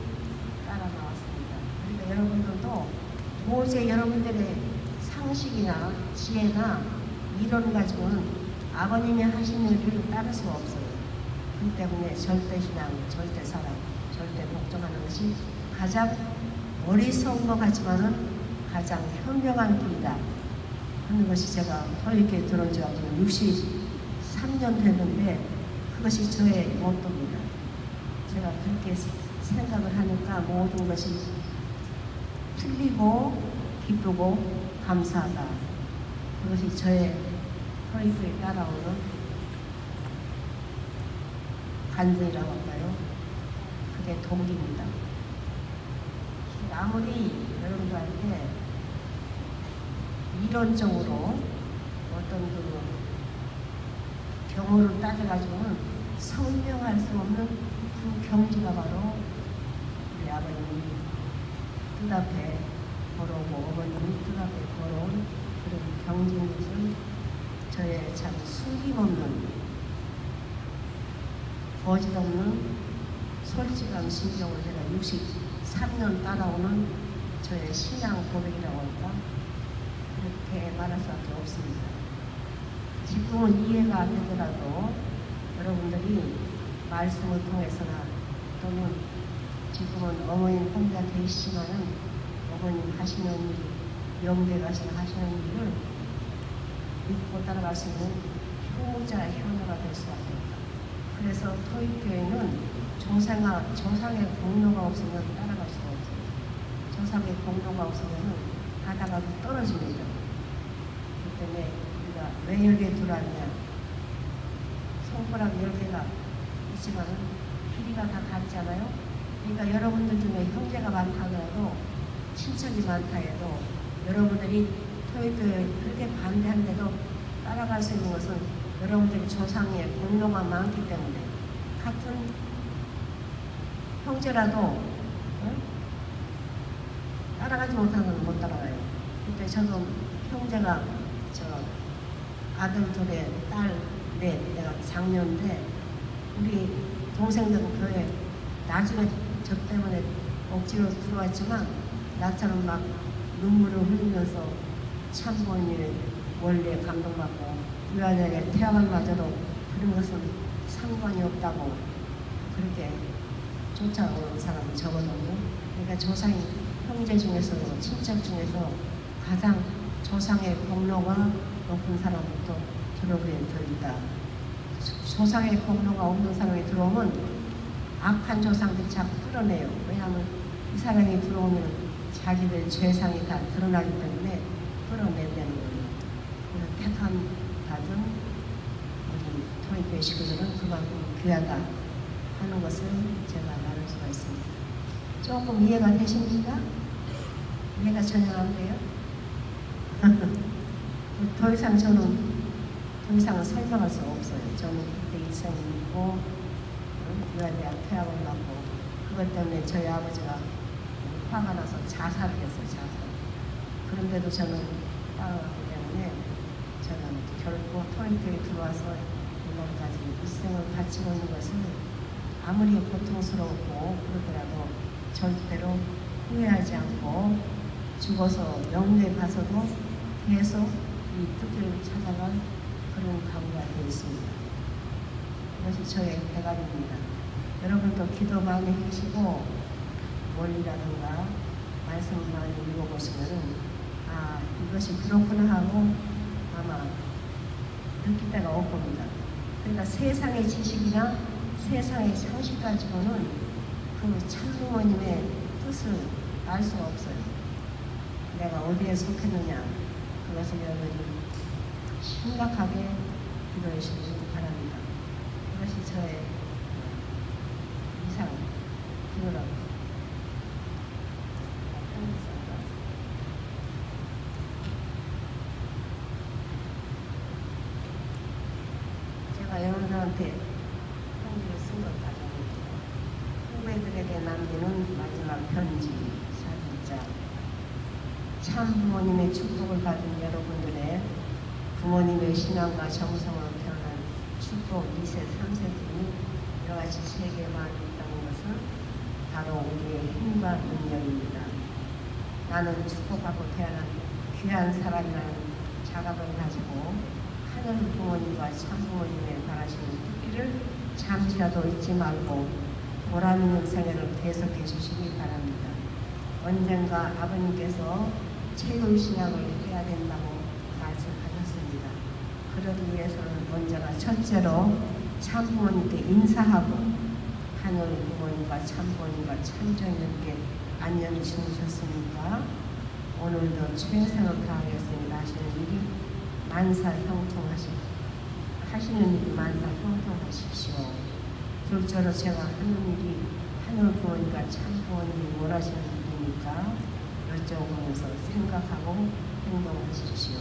따라 나왔습니다. 그러니까 여러분들도 도저히 여러분들의 상식이나 지혜나 이론 가지고는 아버님이 하시는 일을 따를 수가 없어요. 그렇기 때문에 절대신앙, 절대사랑, 절대 복종하는 것이 가장 어리석은 것 같지만은 가장 현명한 길이다 하는 것이 제가 토익에 들어온 지가 지금 63년 됐는데 그것이 저의 모토입니다. 제가 그렇게 생각을 하니까 모든 것이 틀리고 기쁘고 감사하다. 그것이 저의 토익에 따라오는 간증이라고 할까요? 그게 동기입니다. 아무리 여러분들한테 이론적으로 어떤 그 경우를 따져가지고는 설명할 수 없는 그 경지가 바로 우리 아버님이 뜻 앞에 걸어오고 어머님이 뜻 앞에 걸어온 그런 경지인 것을 저의 참 숨김없는 거짓없는 솔직한 심정을 제가 63년 따라오는 저의 신앙 고백이라고 할까? 그렇게 말할 수밖에 없습니다. 지금은 이해가 안 되더라도 여러분들이 말씀을 통해서나 또는 지금은 어머님 혼자 계시지만은 어머님 하시는 일, 영대 가서 하시는 일을 믿고 따라갈 수 있는 효자, 효녀가 될 수밖에 없다. 그래서 토익교회는 조상의 공로가 없으면 따라갈 수가 없어요. 조상의 공로가 없으면 가다가 떨어집니다. 그 때문에 우리가 왜 여기에 들어왔냐. 손가락 10개가 있지만 길이가 다 같잖아요. 그러니까 여러분들 중에 형제가 많다 하더라도 친척이 많다 해도 여러분들이 토익교회 그렇게 반대한데도 따라갈 수 있는 것은 여러분들이 조상의 공로가 많기 때문에 같은 형제라도 따라가지 못하는 건 못 따라가요. 그때 저도 형제가 아들 둘에 딸 넷, 내가 장녀인데 우리 동생들은 교회 나중에 저 때문에 억지로 들어왔지만 나처럼 막 눈물을 흘리면서 참부모님의 원리에 감동받고 유아년에 태양을마저도 그런 것은 상관이 없다고 그렇게 쫓아오는 사람이 적어놓고 그러니까 조상의 형제 중에서도 친척 중에서 가장 조상의 공로가 높은 사람부터 들어오게 들어있다. 조상의 공로가 없는 사람이 들어오면 악한 조상들이 자꾸 끌어내요. 왜냐하면 이 사람이 들어오면 자기들 죄상이 다 드러나기 때문에 끌어내야 되는 거예요. 그래서 택함 받은 우리 토익교회 식구들은 그만큼 귀하다 하는 것을 제가 말할 수가 있습니다. 조금 이해가 되십니까? 이해가 전혀 안 돼요? 더 이상 설명할 수 없어요. 저는 그때 일생이 있고 유아대학 퇴학을 받고 그것 때문에 저희 아버지가 화가 나서 자살을 했어요. 자살. 그런데도 저는 따라가기 때문에 저는 결코 토익교회에 들어와서 오늘까지 일생을 바치고 있는 것은 아무리 고통스럽고 그러더라도 절대로 후회하지 않고 죽어서 영웅에 가서도 계속 이 뜻을 찾아갈 그런 각오가 되어 있습니다. 그것이 저의 대가입니다. 여러분도 기도 많이 하시고 원리라든가 말씀을 많이 읽어보시면은 아 이것이 그렇구나 하고 아마 느낄 때가 올 겁니다. 그러니까 세상의 지식이나 세상의 상식 가지고는 그 참부모님의 뜻을 알 수가 없어요. 내가 어디에 속했느냐 그것을 여러분이 심각하게 기도해 주시기 바랍니다. 그것이 저의 이상 기도라고. 제가 여러분들한테 편지를 쓴 것 가져옵니다. 후배들에게 남기는 마지막 편지, 사진자. 참 부모님의 축복을 받은 여러분들의 부모님의 신앙과 정성으로 태어난 축복 2세, 3세들이 여러가지 세계에 많이 있다는 것은 바로 우리의 힘과 능력입니다. 나는 축복받고 태어난 귀한 사람이라는 자각을 가지고 하늘 부모님과 참 부모님의 바라시는 뜻기를 잠시라도 잊지 말고 보람 있는 생애를 계속해 주시기 바랍니다. 언젠가 아버님께서 체육신학을 해야 된다고 말씀하셨습니다. 그러기 위해서는 먼저가 첫째로 참부모님께 인사하고 하늘 부모님과 참부모님과 참조님께 안녕히 주무셨으니까 오늘도 최선을 다하겠습니다 하시는 일이 하시는 일이 만사형통하십시오. 둘째로 제가 하는 일이 하늘 부모님과 참부모님이 원하시는 일이니까 여쭤보면서 생각하고 행동하십시오.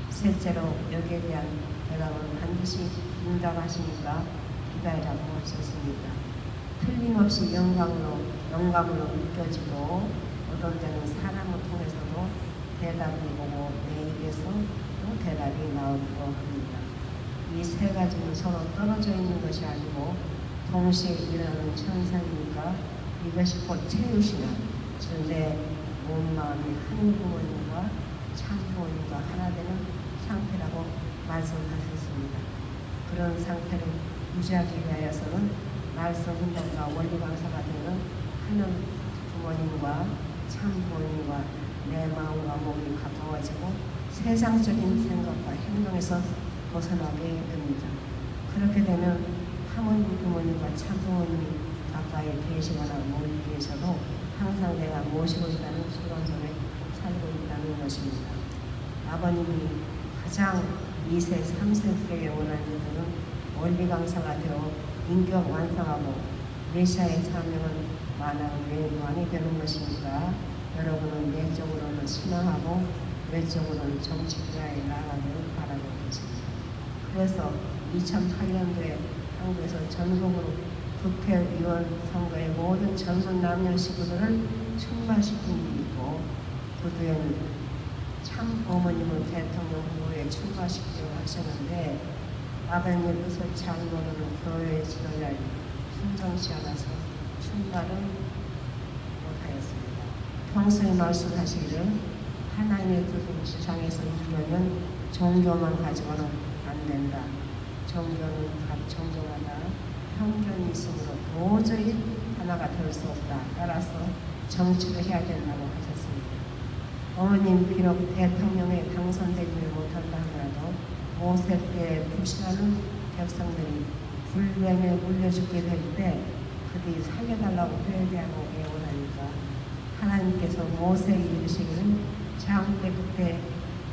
셋째로 여기에 대한 대답을 반드시 응답하시니까 기다리라고 하셨습니다. 틀림없이 영감으로 느껴지고 어떤 때는 사람을 통해서도 대답이 오고 내 입에서 또 대답이 나오기도 합니다. 이 세 가지는 서로 떨어져 있는 것이 아니고 동시에 일어나는 천사니까 이것이 곧 채우시나 내 몸, 마음이 한 부모님과 참 부모님과 하나 되는 상태라고 말씀하셨습니다. 그런 상태를 유지하기 위하여서는 말씀 훈련과 원리 강사가 되는 하늘 부모님과 참 부모님과 내 마음과 몸이 가까워지고 세상적인 생각과 행동에서 벗어나게 됩니다. 그렇게 되면 하모님 부모님과 참 부모님이 가까이 계시거나 멀리 계셔도 항상 내가 모시고 있다는 소원 속에 살고 있다는 것입니다. 아버님이 가장 2세, 3세 때에 원하는 분은 원리 강사가 되어 인격 완성하고 메시아의 사명은 만왕의 왕이 되는 것이니까 여러분은 내적으로는 신앙하고 외적으로는 정치가에 나아가기를 바라고 계십니다. 그래서 2008년도에 한국에서 전국으로 국회의원 선거의 모든 전국 남녀 시구들을 출마시킨 일이 있고 그 뒤에는 참 어머님을 대통령 후보에 출마시키려고 하셨는데 아버님의 뜻을 잘 모르는 교회 지도자를 순정치 않아서 출마를 못하였습니다. 평소에 말씀하시기를 하나님의 뜻을 세상에서 이루려면 종교만 가지고는 안 된다. 종교는 종교마다 편견이 있으므로 도저히 하나가 될 수 없다. 따라서 정치를 해야 된다고 하셨습니다. 어머님 비록 대통령에 당선되지 못한다 하더라도 모세 때 불신하는 백성들이 불뱀에 물려 죽게 될 때 그들이 살려달라고 회개하고 애원하니까 하나님께서 모세에게 이르시기를 장대 그때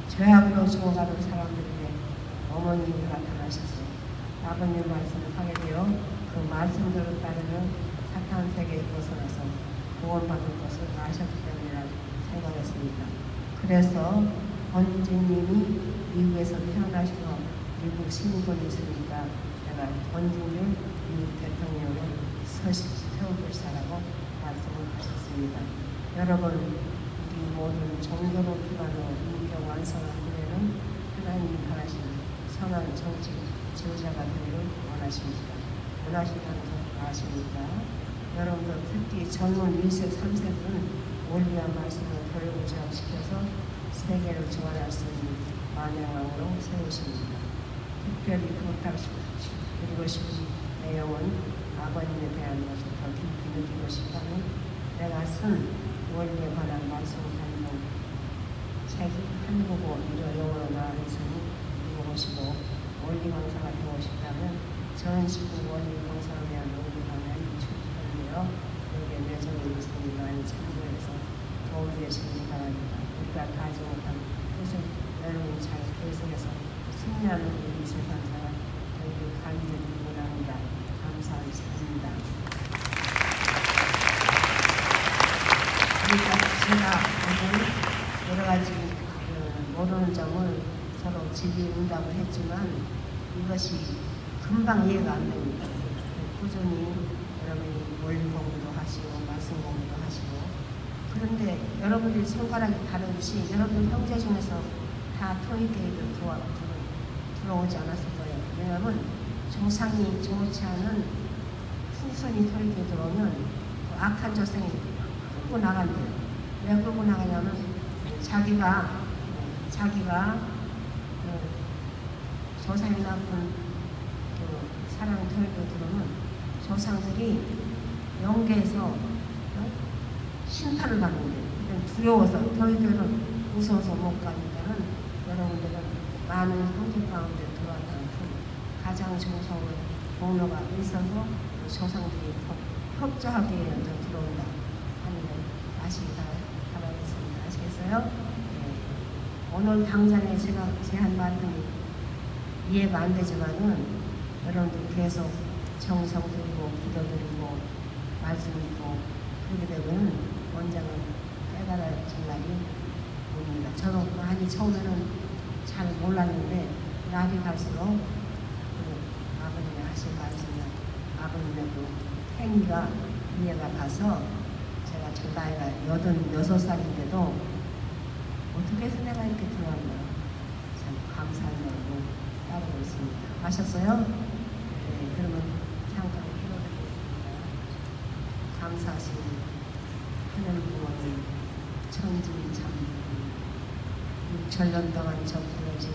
죄악으로 죽어가는 사람들에게 어머님이 나타나셔서 아버님 말씀을 하게 되어 그 말씀대로 따르면 사탄 세계에 벗어나서 구원받을 것을 아셨기 때문이라 생각했습니다. 그래서 권진님이 미국에서 태어나셔서 미국 시민권이 있으니까 내가 권진님 미국 대통령을 세워볼 사라고 말씀을 하셨습니다. 여러분, 우리 모든 종교로 기반으로 인격 완성한 후에는 하나님이 바라신 선한 정치 지도자가 되기를 원하십니다. 원하신다는 걸 아십니까? 여러분들 특히 젊은 1세, 3세들은 원리와 말씀을 교육시켜서 세계를 조언할 수 있는 만영왕으로 세우십니다. 특별히 부탁드리고 싶은 내용은 아버님에 대한 것을 더 깊이 느끼고 싶다는 내가 쓴 원리에 관한 말씀 한번 책 한국어 영어로 나와 있으니 읽어보시고 원리 강사가 되고 싶다면 전식구 원리 강사를 위한 원리 강의를 출판하며 여기에 내정이 있으니 많이 참고해서 도움이 되시기 바랍니다. 우리가 다 하지 못한 뜻을 여러분이 잘 계속해서 승리하는 우리 세상사가 저희를 감기를 원합니다. 감사합니다. 그러니까 제가 오늘 여러 가지 모르는 점을 서로 질의응답을 했지만 이것이 금방 이해가 안 됩니다. 꾸준히 여러분이 원리 공부도 하시고 말씀 공부도 하시고 그런데 여러분들이 손가락이 다르듯이 여러분 형제 중에서 다 토익계획을 들어오지 않았을 거예요. 왜냐하면 조상이 좋지 않은 후손이 토익계획 들어오면 그 악한 조상이 끌고 나간대요. 왜 끌고 나가냐면 자기가 조상이 나쁜 그 사람 토익계획 들어오면 조상들이 영계에서 심판을 받는데 두려워서 토익교회는 무서워서 못 가니까는 여러분들은 많은 형제 가운데 들어왔다는 가장 정성을 공로가 있어서 조상들이 협조하게 들어온다 하는 걸 아시기 바라겠습니다. 아시겠어요? 네. 오늘 당장에 제가 제한 말씀이 이해가 안 되지만은 여러분들 계속 정성 드리고 기도드리고 말씀 읽고 그렇게 되면 원장은 깨달아질 날이 옵니다. 저도 많이 처음에는 잘 몰랐는데 날이 갈수록 아버님이 하신 말씀이나 아버님의 그 행위가 이해가 가서 제가 저 나이가 86살인데도 어떻게 해서 내가 이렇게 들어왔나 참 감사한 마음으로 따르고 있습니다. 아셨어요? 네, 그러면 잠깐 기도드리겠습니다. 감사하신 하늘 부모님, 천지참 6천년 동안 접어진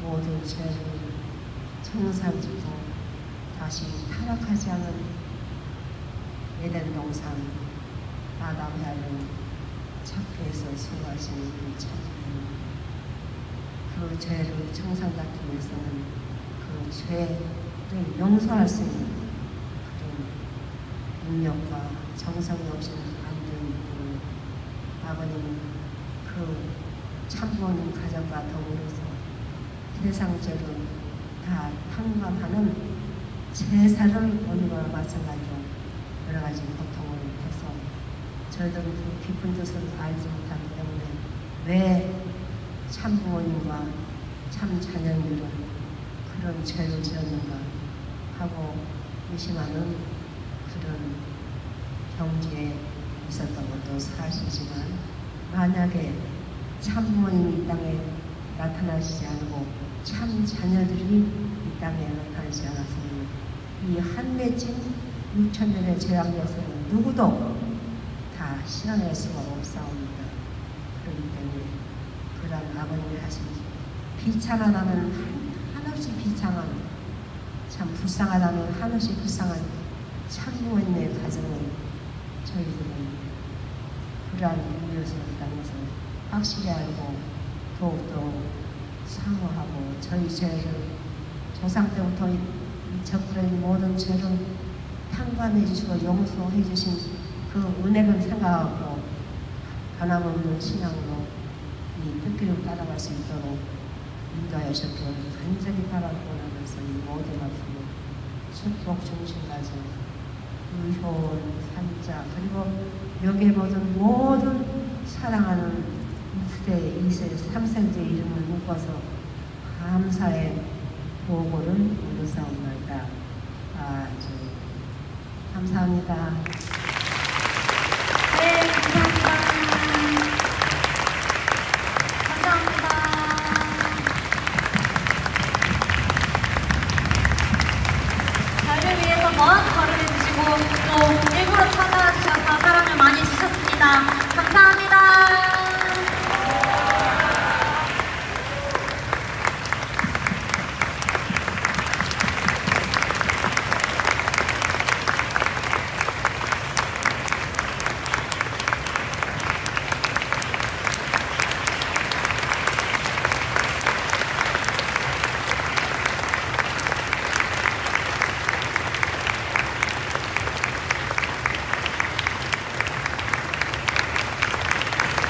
모든 죄를 청산짓고 다시 타락하지 않은 에덴 동산 아담의 아들 착해서 수고하신 우리 천주님 그 죄를 청산받기 위해서는 그 죄를 용서할 수 있는 그런 능력과 정성이 없이는 안 되는 그 아버님 그 참부모님 가정과 더불어서 세상 죄를 다 탕감하는 제사를 오늘과 마찬가지로 여러 가지 고통을 해서 저희들은 그 깊은 뜻을 알지 못하기 때문에 왜 참부모님과 참 자녀들은 그런 죄를 지었는가 하고 의심하는 그런 경지에 있었던 것도 사실이지만 만약에 참부모님이 이 땅에 나타나시지 않고 참 자녀들이 이 땅에 나타나지 않았으면 이 한 맺힌 6,000년의 죄악 역사는 누구도 다 실현할 수가 없사옵니다. 그렇기 때문에 그런 아버님이 하신 비참하다면 한없이 비참한 참 불쌍하다면 한없이 불쌍한 참부모님의 가정을 저희들은 그러한 이유에서 당해서 확실히 알고 더욱더 사모하고 저희 죄를 조상 때부터 저풀의 모든 죄를 탕감해 주시고 용서해 주신 그 은혜를 생각하고 변함없는 신앙으로 이 뜻길을 따라갈 수 있도록 인도하여 주셨기를 간절히 바라고나면서 이 모든 앞으로 축복 중심까지 의효원, 산자 그리고 여기에 모든 사랑하는 1세, 2세, 3세의 이름을 묶어서 감사의 보고를 올려사옵나이다. 아주 감사합니다. 네, 감사합니다. 감사합니다. 저희를 위해서 먼 걸음해 주시고 또 일부러